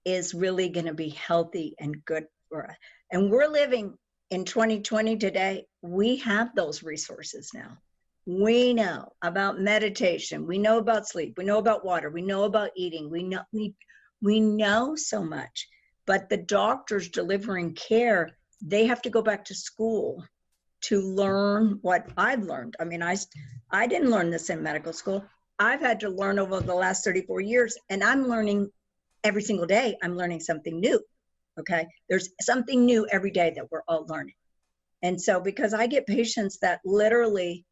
is really going to be healthy and good for us. And we're living in 2020 today. We have those resources now. We know about meditation. We know about sleep. We know about water. We know about eating. We know so much. But the doctors delivering care, they have to go back to school to learn what I've learned. I mean, I didn't learn this in medical school. I've had to learn over the last 34 years, and I'm learning every single day. I'm learning something new. Okay, there's something new every day that we're all learning. And so, because I get patients that literally,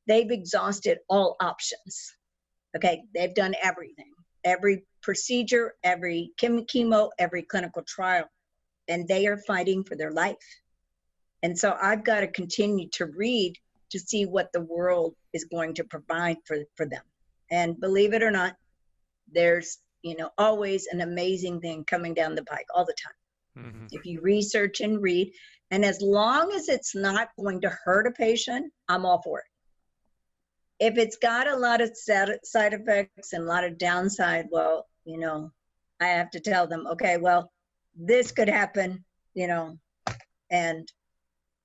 they've exhausted all options. Okay, they've done everything, every procedure, every chemo, every clinical trial, and they are fighting for their life. And so I've got to continue to read to see what the world is going to provide for them. And believe it or not, there's always an amazing thing coming down the pike all the time. If you research and read, and as long as it's not going to hurt a patient, I'm all for it. If it's got a lot of side effects and a lot of downside, well, I have to tell them, okay, well, this could happen, and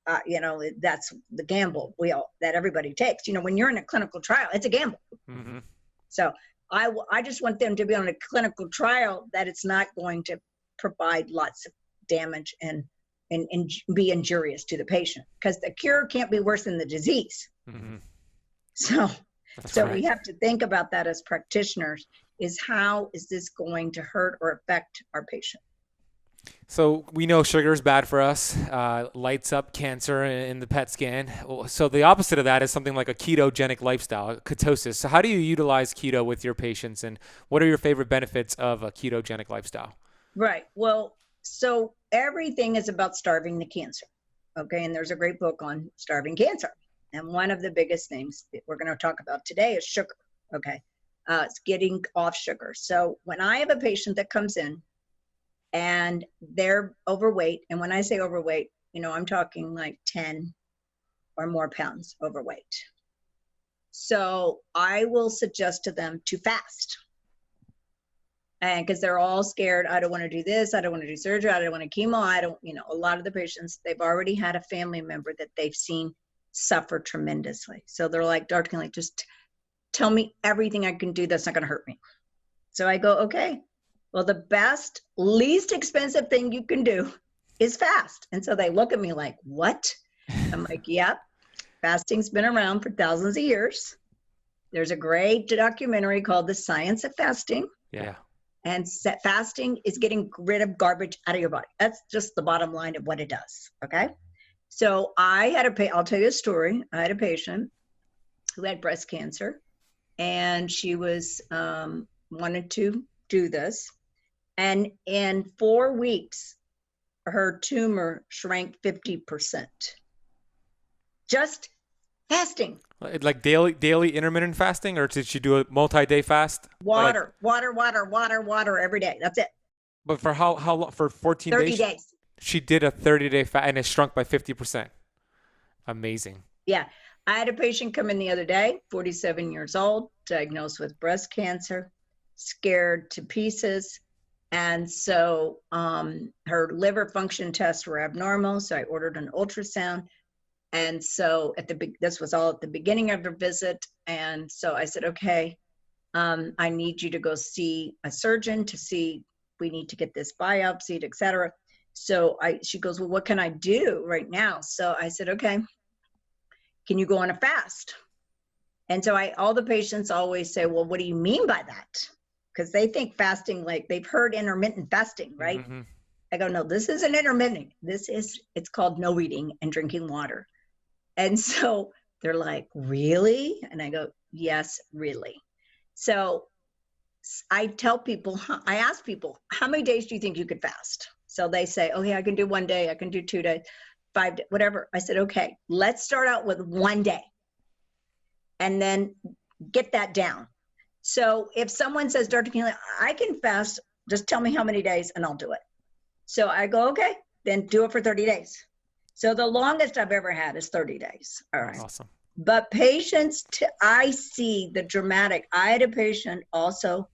that's the gamble that everybody takes. When you're in a clinical trial, it's a gamble. So I just want them to be on a clinical trial that it's not going to provide lots of damage and be injurious to the patient, because the cure can't be worse than the disease. So right. We have to think about that as practitioners, is how is this going to hurt or affect our patient? So we know sugar is bad for us, lights up cancer in the PET scan. So the opposite of that is something like a ketogenic lifestyle, ketosis. So how do you utilize keto with your patients, and what are your favorite benefits of a ketogenic lifestyle? Right. Well, so everything is about starving the cancer. Okay. And there's a great book on starving cancer. And one of the biggest things that we're going to talk about today is sugar. Okay. It's getting off sugar. So when I have a patient that comes in and they're overweight, and when I say overweight, I'm talking like 10 or more pounds overweight. So I will suggest to them to fast. And because they're all scared, I don't want to do this, I don't want to do surgery, I don't want to chemo, a lot of the patients, they've already had a family member that they've seen suffer tremendously. So they're like, Dr. Connealy, just tell me everything I can do that's not going to hurt me. So I go, okay, well, the best, least expensive thing you can do is fast. And so they look at me like, what? I'm like, yep, fasting's been around for thousands of years. There's a great documentary called The Science of Fasting. Yeah. And fasting is getting rid of garbage out of your body. That's just the bottom line of what it does. Okay. So I'll tell you a story. I had a patient who had breast cancer, and she was, wanted to do this. And in 4 weeks, her tumor shrank 50%. Just fasting. Like daily intermittent fasting, or did she do a multi-day fast? Water every day. That's it. But for how long? For 14 days? 30 days. She did a 30-day fast, and it shrunk by 50%. Amazing. Yeah. I had a patient come in the other day, 47 years old, diagnosed with breast cancer, scared to pieces. And so her liver function tests were abnormal. So I ordered an ultrasound. And so this was all at the beginning of her visit. And so I said, okay, I need you to go see a surgeon to see, we need to get this biopsied, et cetera. So she goes, well, what can I do right now? So I said, okay, can you go on a fast? And so all the patients always say, well, what do you mean by that? Because they think fasting, like they've heard intermittent fasting, right? Mm-hmm. I go, no, this isn't intermittent. It's called no eating and drinking water. And so they're like, really? And I go, yes, really. So I ask people, how many days do you think you could fast? So they say, okay, I can do 1 day, I can do 2 days, 5 days, whatever. I said, okay, let's start out with 1 day and then get that down. So if someone says, Dr. Connealy, I can fast, just tell me how many days and I'll do it. So I go, okay, then do it for 30 days. So the longest I've ever had is 30 days. All right. Awesome. But patients, I see the dramatic. I had a patient also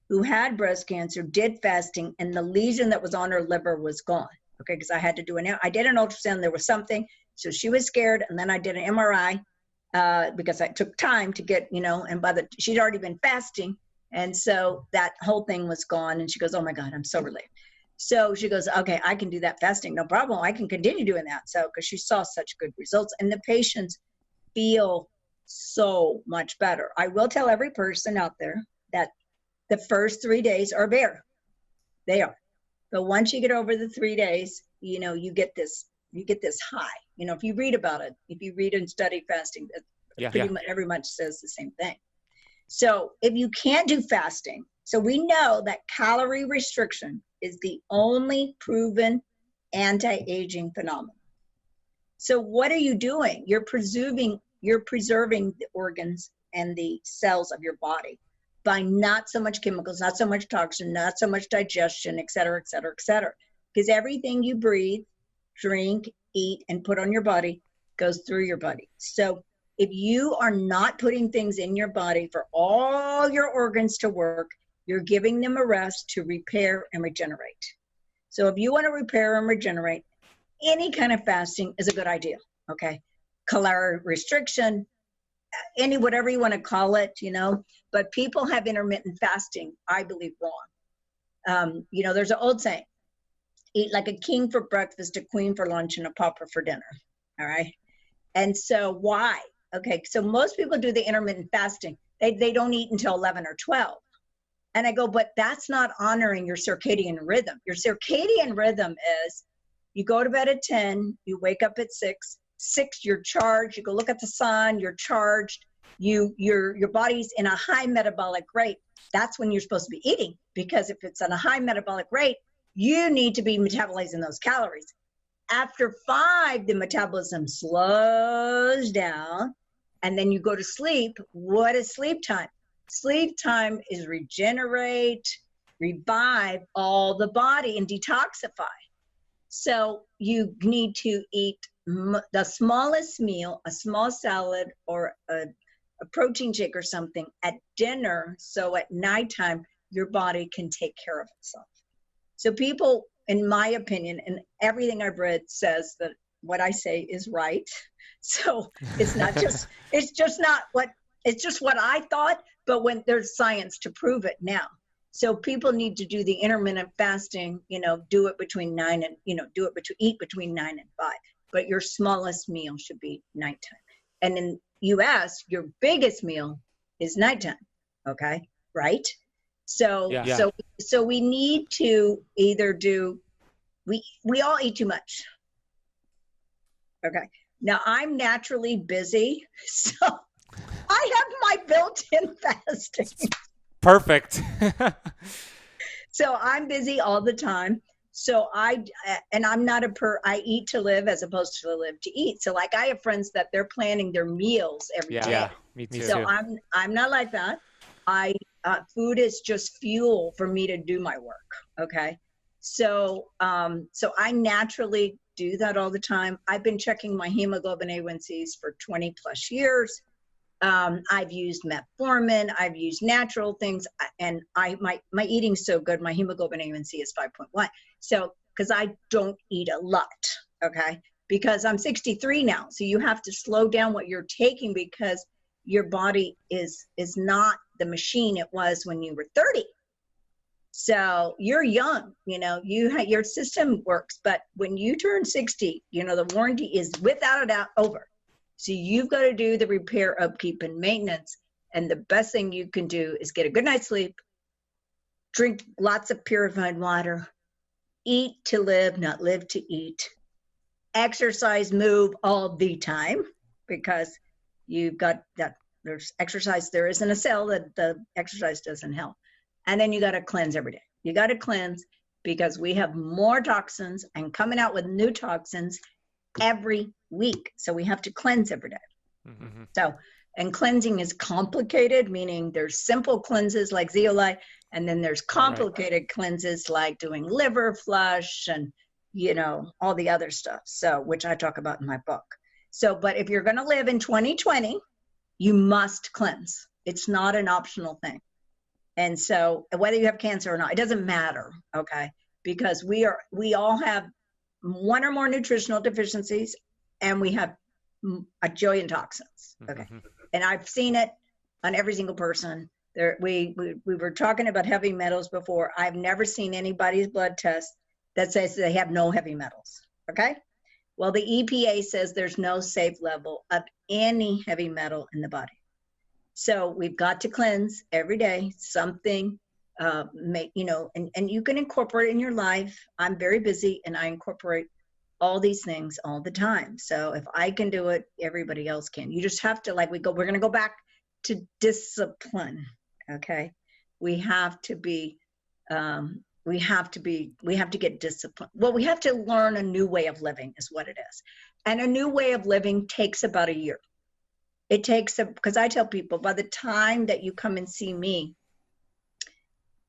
who had breast cancer, did fasting, and the lesion that was on her liver was gone. Okay, because I had to I did an ultrasound, there was something. So she was scared, and then I did an MRI because I took time to get, and she'd already been fasting. And so that whole thing was gone. And she goes, oh my God, I'm so relieved. So she goes, okay, I can do that fasting, no problem. I can continue doing that. So, because she saw such good results, and the patients feel so much better. I will tell every person out there that the first 3 days are bare. They are. But once you get over the 3 days, you get this high. If you read about it, if you read and study fasting, much everyone says the same thing. So if you can't do fasting, so we know that calorie restriction is the only proven anti-aging phenomenon. So what are you doing? You're preserving the organs and the cells of your body by not so much chemicals, not so much toxin, not so much digestion, et cetera, et cetera, et cetera. because everything you breathe, drink, eat, and put on your body goes through your body. So if you are not putting things in your body for all your organs to work, you're giving them a rest to repair and regenerate. So if you want to repair and regenerate, any kind of fasting is a good idea, okay? Calorie restriction, whatever you want to call it, but people have intermittent fasting, I believe, wrong. There's an old saying, eat like a king for breakfast, a queen for lunch, and a pauper for dinner, all right? And so why? Okay, so most people do the intermittent fasting. They don't eat until 11 or 12. And I go, but that's not honoring your circadian rhythm. Your circadian rhythm is you go to bed at 10, you wake up at 6, you're charged, you go look at the sun, you're charged, your body's in a high metabolic rate. That's when you're supposed to be eating, because if it's on a high metabolic rate, you need to be metabolizing those calories. After 5, the metabolism slows down, and then you go to sleep. What is sleep time? Sleep time is regenerate, revive all the body, and detoxify. So you need to eat the smallest meal, a small salad or a protein shake or something at dinner, so at nighttime your body can take care of itself. So people, in my opinion, and everything I've read says that what I say is right. So it's not just, it's just what I thought, but when there's science to prove it now. So people need to do the intermittent fasting, do it between 9 and, eat between 9 and 5, but your smallest meal should be nighttime. And in US, your biggest meal is nighttime. Okay. Right. So, so we need to either we all eat too much. Okay. Now I'm naturally busy, so I have my built-in fasting. Perfect. So I'm busy all the time. So I'm not I eat to live as opposed to live to eat. So like I have friends that they're planning their meals every day. Yeah, me too. So I'm not like that. Food is just fuel for me to do my work. Okay. So I naturally do that all the time. I've been checking my hemoglobin A1Cs for 20 plus years. I've used metformin, I've used natural things, and my eating's so good, my hemoglobin A1C is 5.1. So, because I don't eat a lot, okay? Because I'm 63 now, so you have to slow down what you're taking because your body is not the machine it was when you were 30. So you're young, your system works, but when you turn 60, the warranty is without a doubt over. So you've got to do the repair, upkeep, and maintenance. And the best thing you can do is get a good night's sleep, drink lots of purified water, eat to live, not live to eat, exercise, move all the time, because you've got that. There's exercise. There isn't a cell that the exercise doesn't help. And then you got to cleanse every day. You got to cleanse because we have more toxins and coming out with new toxins every week. So we have to cleanse every day. Mm-hmm. So, and cleansing is complicated, meaning there's simple cleanses like zeolite, and then there's complicated cleanses like doing liver flush and, all the other stuff. So, which I talk about in my book. So, but if you're going to live in 2020, you must cleanse. It's not an optional thing. And so whether you have cancer or not, it doesn't matter. Okay. Because we all have one or more nutritional deficiencies, and we have a jillion toxins. Okay. Mm-hmm. And I've seen it on every single person. We were talking about heavy metals before. I've never seen anybody's blood test that says they have no heavy metals. Okay. Well, the EPA says there's no safe level of any heavy metal in the body. So we've got to cleanse every day, something, and you can incorporate it in your life. I'm very busy and I incorporate all these things all the time. So if I can do it, everybody else can. You just have to, we're going to go back to discipline. Okay. We have to get disciplined. Well, we have to learn a new way of living is what it is. And a new way of living takes about a year. It takes, because I tell people by the time that you come and see me,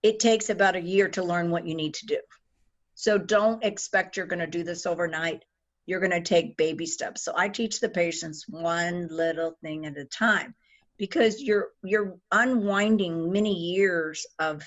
it takes about a year to learn what you need to do. So don't expect you're going to do this overnight. You're going to take baby steps. So I teach the patients one little thing at a time, because you're unwinding many years of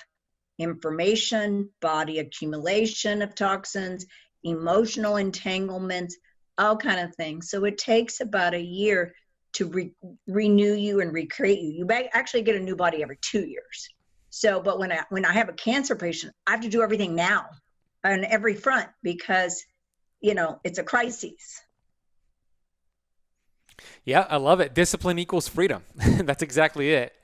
information, body accumulation of toxins, emotional entanglements, all kind of things. So it takes about a year to renew you and recreate you. You actually get a new body every 2 years. So, but when I have a cancer patient, I have to do everything now on every front, because, it's a crisis. Yeah, I love it. Discipline equals freedom. That's exactly it.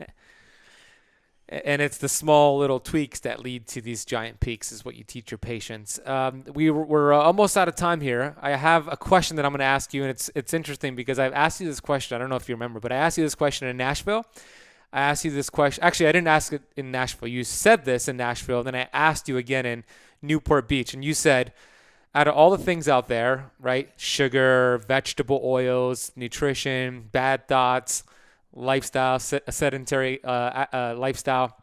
And it's the small little tweaks that lead to these giant peaks is what you teach your patients. We're almost out of time here. I have a question that I'm going to ask you, and it's interesting because I've asked you this question. I don't know if you remember, but I asked you this question in Nashville. I asked you this question. Actually, I didn't ask it in Nashville. You said this in Nashville. Then I asked you again in Newport Beach, and you said, out of all the things out there, right? Sugar, vegetable oils, nutrition, bad thoughts, lifestyle, a sedentary lifestyle,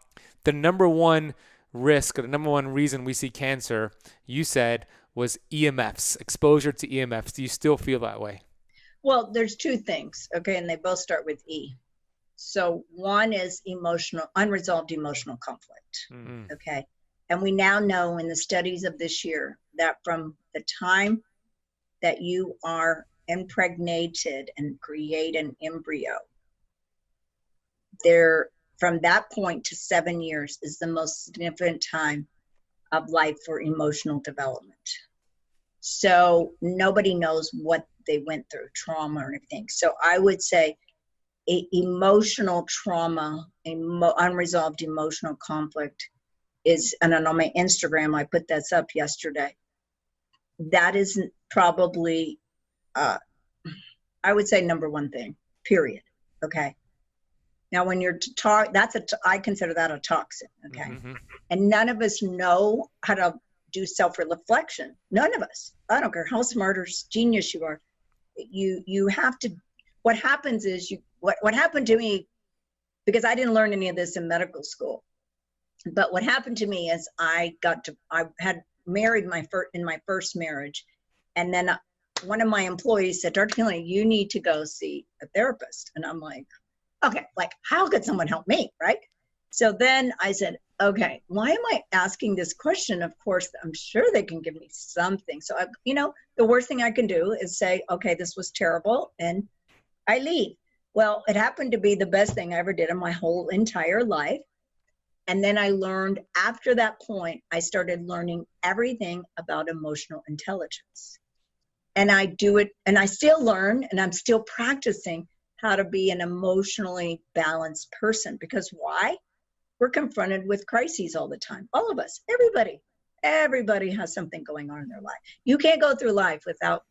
the number one risk, or the number one reason we see cancer, you said, was EMFs, exposure to EMFs. Do you still feel that way? Well, there's two things, okay, and they both start with E. So one is unresolved emotional conflict, okay? And we now know in the studies of this year that from the time that you are impregnated and create an embryo, from that point to 7 years is the most significant time of life for emotional development. So nobody knows what they went through, trauma or anything. So I would say emotional trauma, unresolved emotional conflict is, and on my Instagram, I put this up yesterday. That is probably, I would say, number one thing, period. Okay. Now, when you're I consider that a toxin. Okay. Mm-hmm. And none of us know how to do self-reflection. None of us. I don't care how smart or genius you are. You have to, what happens is what happened to me, because I didn't learn any of this in medical school. But what happened to me is I had married in my first marriage. And then one of my employees said, Dr. Connealy, you need to go see a therapist. And I'm like, okay, like, how could someone help me, right? So then I said, okay, why am I asking this question? Of course, I'm sure they can give me something. So, the worst thing I can do is say, okay, this was terrible, and I leave. Well, it happened to be the best thing I ever did in my whole entire life. And then I learned, after that point, I started learning everything about emotional intelligence. And I do it, and I still learn, and I'm still practicing how to be an emotionally balanced person. Because why? We're confronted with crises all the time. All of us, everybody has something going on in their life. You can't go through life without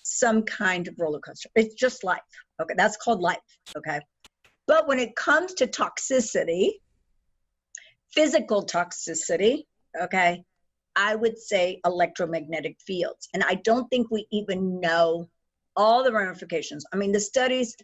some kind of roller coaster. It's just life. Okay, that's called life. Okay. But when it comes to toxicity, physical toxicity, okay, I would say electromagnetic fields. And I don't think we even know all the ramifications. I mean, the studies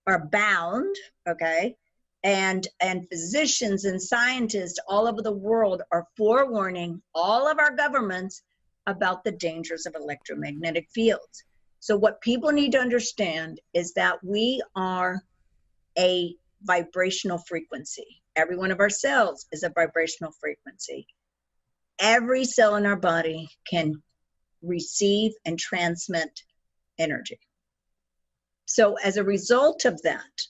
are bound, okay, and physicians and scientists all over the world are forewarning all of our governments about the dangers of electromagnetic fields. So what people need to understand is that we are a vibrational frequency. Every one of our cells is a vibrational frequency. Every cell in our body can receive and transmit energy. So as a result of that,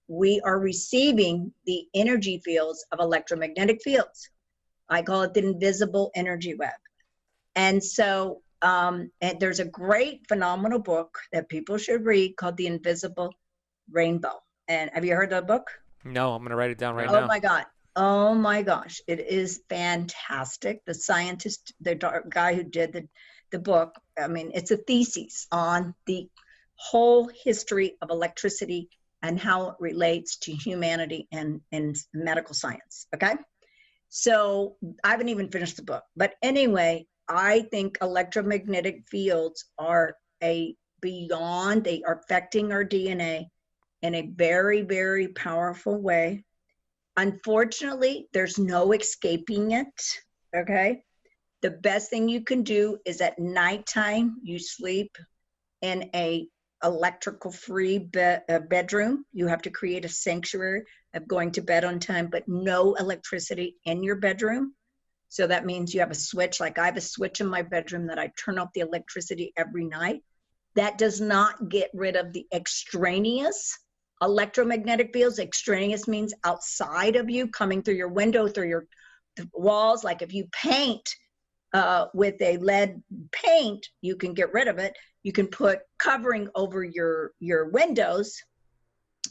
we are receiving the energy fields of electromagnetic fields. I call it the invisible energy web. And so and there's a great phenomenal book that people should read called The Invisible Rainbow. And have you heard that book? No, I'm going to write it down right now. Oh my God. Oh my gosh. It is fantastic. The scientist, the guy who did the book, I mean, it's a thesis on the whole history of electricity and how it relates to humanity and medical science. Okay. So I haven't even finished the book, but anyway, I think electromagnetic fields are they are affecting our DNA in a very, very powerful way. Unfortunately, there's no escaping it. Okay. The best thing you can do is at nighttime, you sleep in a electrical free bedroom. You have to create a sanctuary of going to bed on time, but no electricity in your bedroom. So that means you have a switch. Like I have a switch in my bedroom that I turn off the electricity every night. That does not get rid of the extraneous electromagnetic fields. Extraneous means outside of you, coming through your window, through your walls. Like if you paint with a lead paint, you can get rid of it. You can put covering over your windows,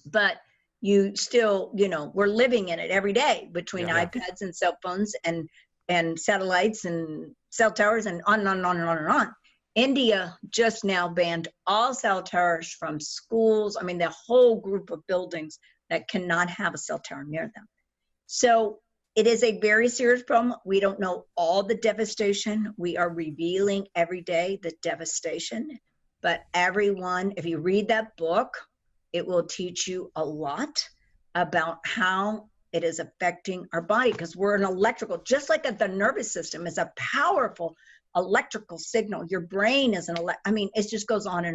but you still, we're living in it every day between iPads and cell phones and satellites and cell towers and on and on and on and on and on. India just now banned all cell towers from schools. I mean, the whole group of buildings that cannot have a cell tower near them. So it is a very serious problem. We don't know all the devastation. We are revealing every day the devastation. But everyone, if you read that book, it will teach you a lot about how it is affecting our body, because we're an electrical, just like the nervous system is a powerful electrical signal. Your brain is it just goes on.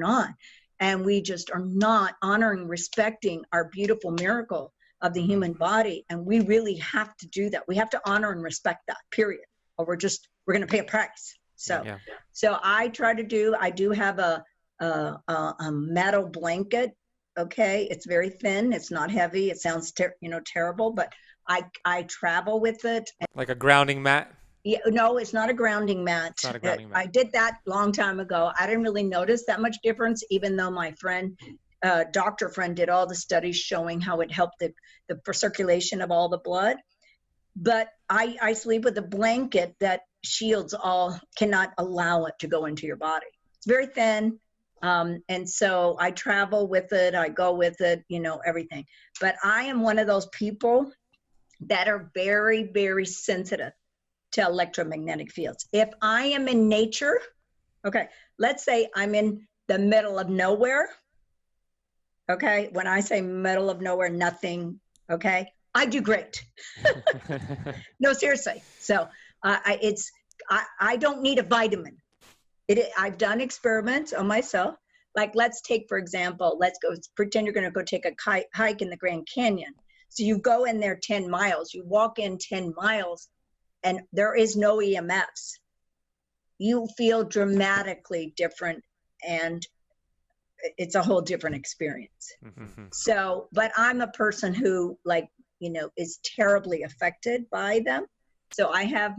And we just are not honoring, respecting our beautiful miracle of the human body. And we really have to do that. We have to honor and respect that, period. Or we're going to pay a price. So I do have a metal blanket. Okay. It's very thin. It's not heavy. It sounds, terrible, but I travel with it. Like a grounding mat? Yeah, no, it's not a grounding mat. It's not a grounding mat. I did that long time ago. I didn't really notice that much difference, even though my friend, doctor friend, did all the studies showing how it helped the circulation of all the blood. But I sleep with a blanket that shields cannot allow it to go into your body. It's very thin. And so I travel with it. I go with it, everything. But I am one of those people that are very, very sensitive to electromagnetic fields. If I am in nature, okay, let's say I'm in the middle of nowhere. Okay, when I say middle of nowhere, nothing, okay, I do great. No, seriously. So I don't need a vitamin. I've done experiments on myself. Like, let's take, for example, pretend you're going to go take a hike in the Grand Canyon. So you go in there 10 miles, you walk in 10 miles, and there is no EMFs. You feel dramatically different, and it's a whole different experience. Mm-hmm. So, but I'm a person who, is terribly affected by them. So I have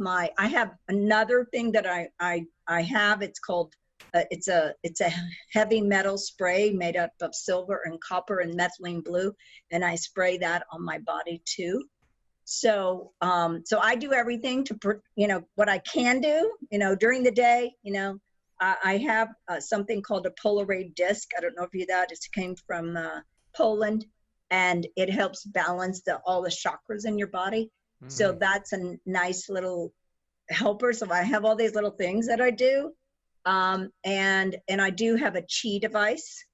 another thing that I have. It's called it's a heavy metal spray made up of silver and copper and methylene blue, and I spray that on my body too. So I do everything to what I can do during the day. I have something called a Polaroid disc. I don't know if you that. It came from Poland, and it helps balance all the chakras in your body. Mm-hmm. So that's a nice little helper. So I have all these little things that I do. And I do have a chi device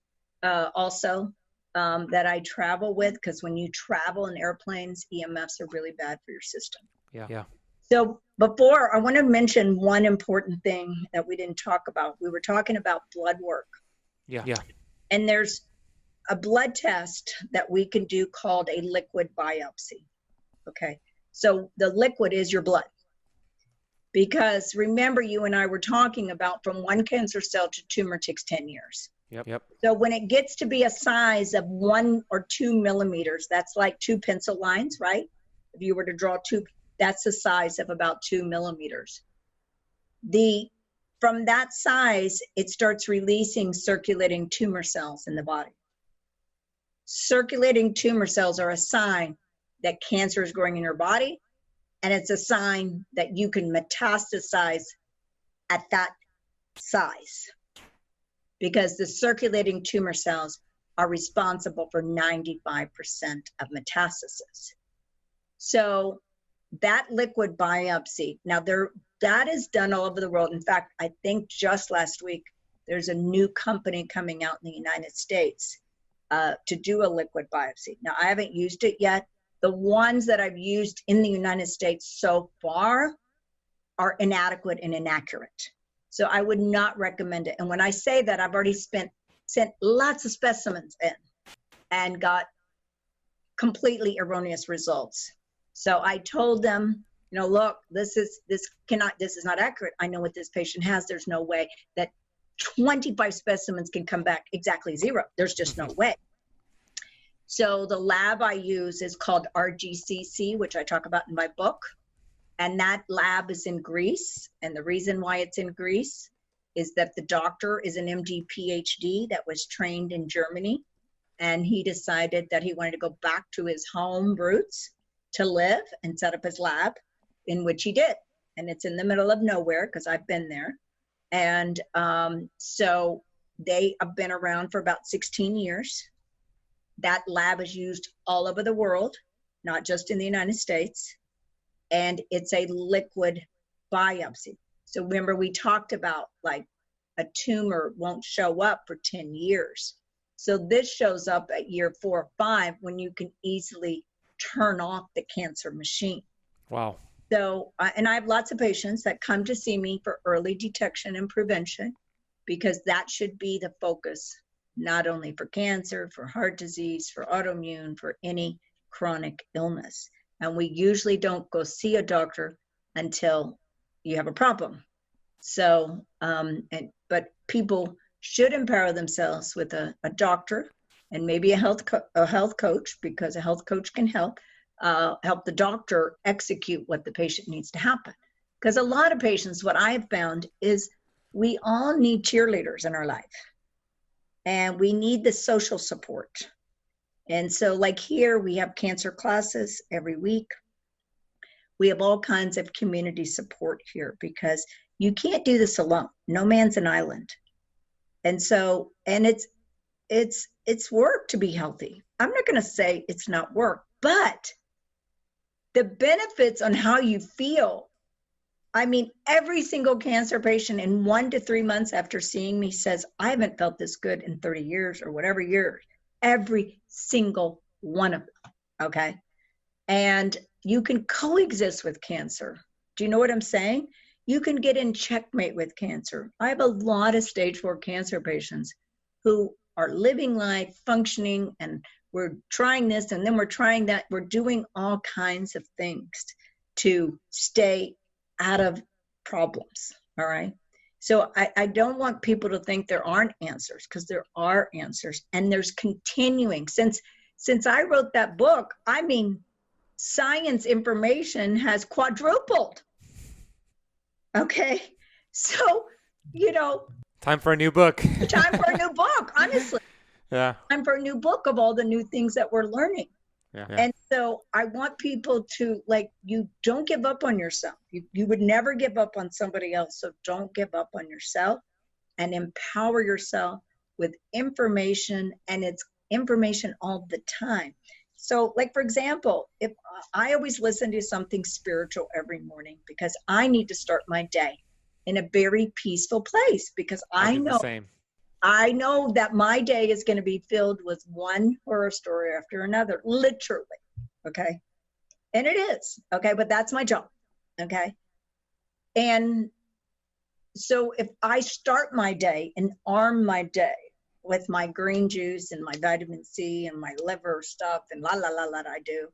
also that I travel with, because when you travel in airplanes, EMFs are really bad for your system. Yeah. So before, I want to mention one important thing that we didn't talk about. We were talking about blood work. Yeah. And there's a blood test that we can do called a liquid biopsy. Okay. So the liquid is your blood. Because remember, you and I were talking about from one cancer cell to tumor takes 10 years. Yep. So when it gets to be a size of 1 or 2 millimeters, that's like 2 pencil lines, right? If you were to draw that's the size of about 2 millimeters. From that size, it starts releasing circulating tumor cells in the body. Circulating tumor cells are a sign that cancer is growing in your body, and it's a sign that you can metastasize at that size, because the circulating tumor cells are responsible for 95% of metastasis. So that liquid biopsy, now that is done all over the world. In fact, I think just last week, there's a new company coming out in the United States to do a liquid biopsy. Now, I haven't used it yet. The ones that I've used in the United States so far are inadequate and inaccurate. So I would not recommend it. And when I say that, I've already sent lots of specimens in and got completely erroneous results. So I told them, look, this is not accurate. I know what this patient has. There's no way that 25 specimens can come back exactly zero. There's just no way. So the lab I use is called RGCC, which I talk about in my book. And that lab is in Greece. And the reason why it's in Greece is that the doctor is an MD PhD that was trained in Germany. And he decided that he wanted to go back to his home roots to live and set up his lab, in which he did. And it's in the middle of nowhere because I've been there. And so they have been around for about 16 years. That lab is used all over the world, not just in the United States. And it's a liquid biopsy. So remember, we talked about like a tumor won't show up for 10 years. So this shows up at year 4 or 5 when you can easily turn off the cancer machine. Wow. So, and I have lots of patients that come to see me for early detection and prevention, because that should be the focus, not only for cancer, for heart disease, for autoimmune, for any chronic illness. And we usually don't go see a doctor until you have a problem. So, but people should empower themselves with a doctor and maybe a health coach, because a health coach can help the doctor execute what the patient needs to happen. Because a lot of patients, what I have found is we all need cheerleaders in our life, and we need the social support. And so like here, we have cancer classes every week. We have all kinds of community support here, because you can't do this alone. No man's an island. And so, and it's work to be healthy. I'm not going to say it's not work, but the benefits on how you feel. I mean, every single cancer patient in 1 to 3 months after seeing me says, I haven't felt this good in 30 years or whatever years. Every single one of them. Okay. And you can coexist with cancer. Do you know what I'm saying? You can get in checkmate with cancer. I have a lot of stage 4 cancer patients who are living life, functioning, and we're trying this and then we're trying that. We're doing all kinds of things to stay out of problems. All right. So I don't want people to think there aren't answers, because there are answers, and there's continuing. Since I wrote that book, I mean, science information has quadrupled. Okay. So, time for a new book. Time for a new book, honestly. Yeah. Time for a new book of all the new things that we're learning. Yeah. And so I want people to, you don't give up on yourself. You would never give up on somebody else. So don't give up on yourself, and empower yourself with information, and it's information all the time. So for example, if I always listen to something spiritual every morning, because I need to start my day in a very peaceful place, because I know that my day is going to be filled with one horror story after another, literally. Okay. And it is. Okay. But that's my job. Okay. And so if I start my day and arm my day with my green juice and my vitamin C and my liver stuff and I do,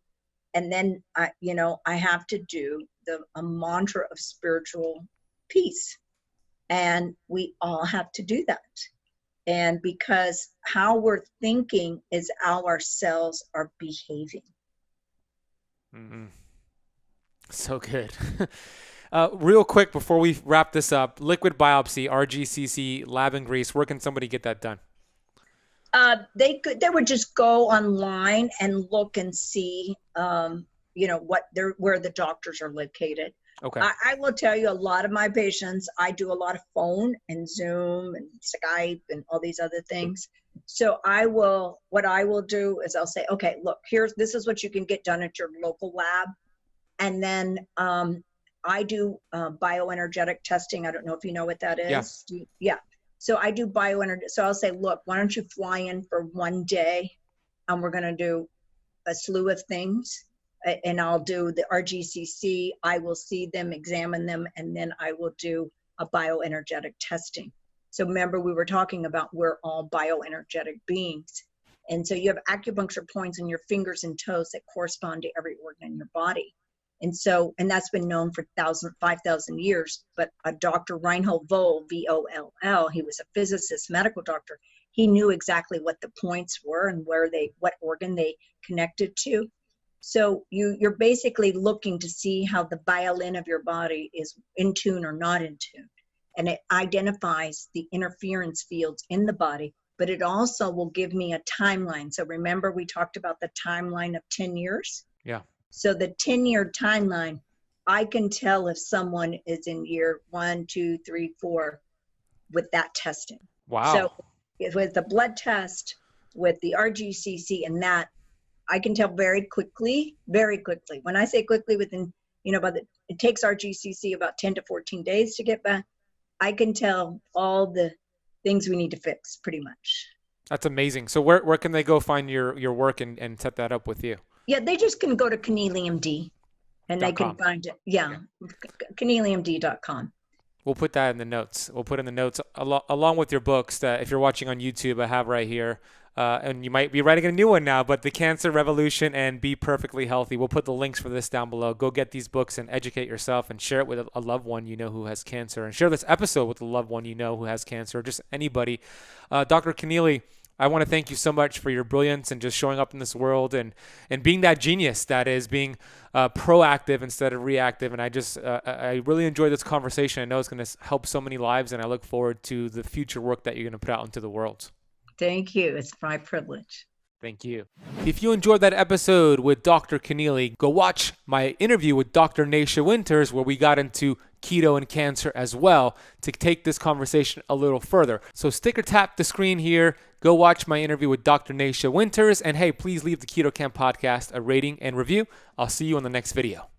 and then I have to do a mantra of spiritual peace, and we all have to do that. And because how we're thinking is how our cells are behaving. Mm-hmm. So good. Real quick before we wrap this up, liquid biopsy, RGCC, lab in Greece, where can somebody get that done? They would just go online and look and see, where the doctors are located. Okay. I will tell you, a lot of my patients, I do a lot of phone and Zoom and Skype and all these other things. So what I will do is I'll say, okay, look, this is what you can get done at your local lab. And then I do bioenergetic testing. I don't know if you know what that is. Yeah. So I do bioenergy. So I'll say, look, why don't you fly in for one day, and we're going to do a slew of things. and I'll do the RGCC. I will see them, examine them, and then I will do a bioenergetic testing. So remember, we were talking about we're all bioenergetic beings. And so you have acupuncture points in your fingers and toes that correspond to every organ in your body. And so, and that's been known for 5,000 years. But Dr. Reinhold Voll, V-O-L-L, he was a physicist, medical doctor. He knew exactly what the points were and what organ they connected to. So you're basically looking to see how the violin of your body is in tune or not in tune. And it identifies the interference fields in the body, but it also will give me a timeline. So remember, we talked about the timeline of 10 years? Yeah. So the 10-year timeline, I can tell if someone is in year 1, 2, 3, 4 with that testing. Wow. So with the blood test, with the RGCC and that, I can tell very quickly. When I say quickly, within, it takes RGCC about 10 to 14 days to get back. I can tell all the things we need to fix pretty much. That's amazing. So where can they go find your work and set that up with you? Yeah, they just can go to Connealy MD and they can find it. Yeah, ConnealyMD.com. We'll put that in the notes. We'll put in the notes along with your books that if you're watching on YouTube, I have right here. And you might be writing a new one now, but The Cancer Revolution and Be Perfectly Healthy. We'll put the links for this down below. Go get these books and educate yourself and share it with a loved one you know who has cancer. And share this episode with a loved one you know who has cancer, or just anybody. Dr. Connealy, I want to thank you so much for your brilliance and just showing up in this world and being that genius that is being proactive instead of reactive. And I really enjoyed this conversation. I know it's going to help so many lives, and I look forward to the future work that you're going to put out into the world. Thank you. It's my privilege. Thank you. If you enjoyed that episode with Dr. Connealy, go watch my interview with Dr. Naisha Winters, where we got into keto and cancer as well to take this conversation a little further. So stick or tap the screen here. Go watch my interview with Dr. Naisha Winters. And hey, please leave the Keto Camp podcast a rating and review. I'll see you on the next video.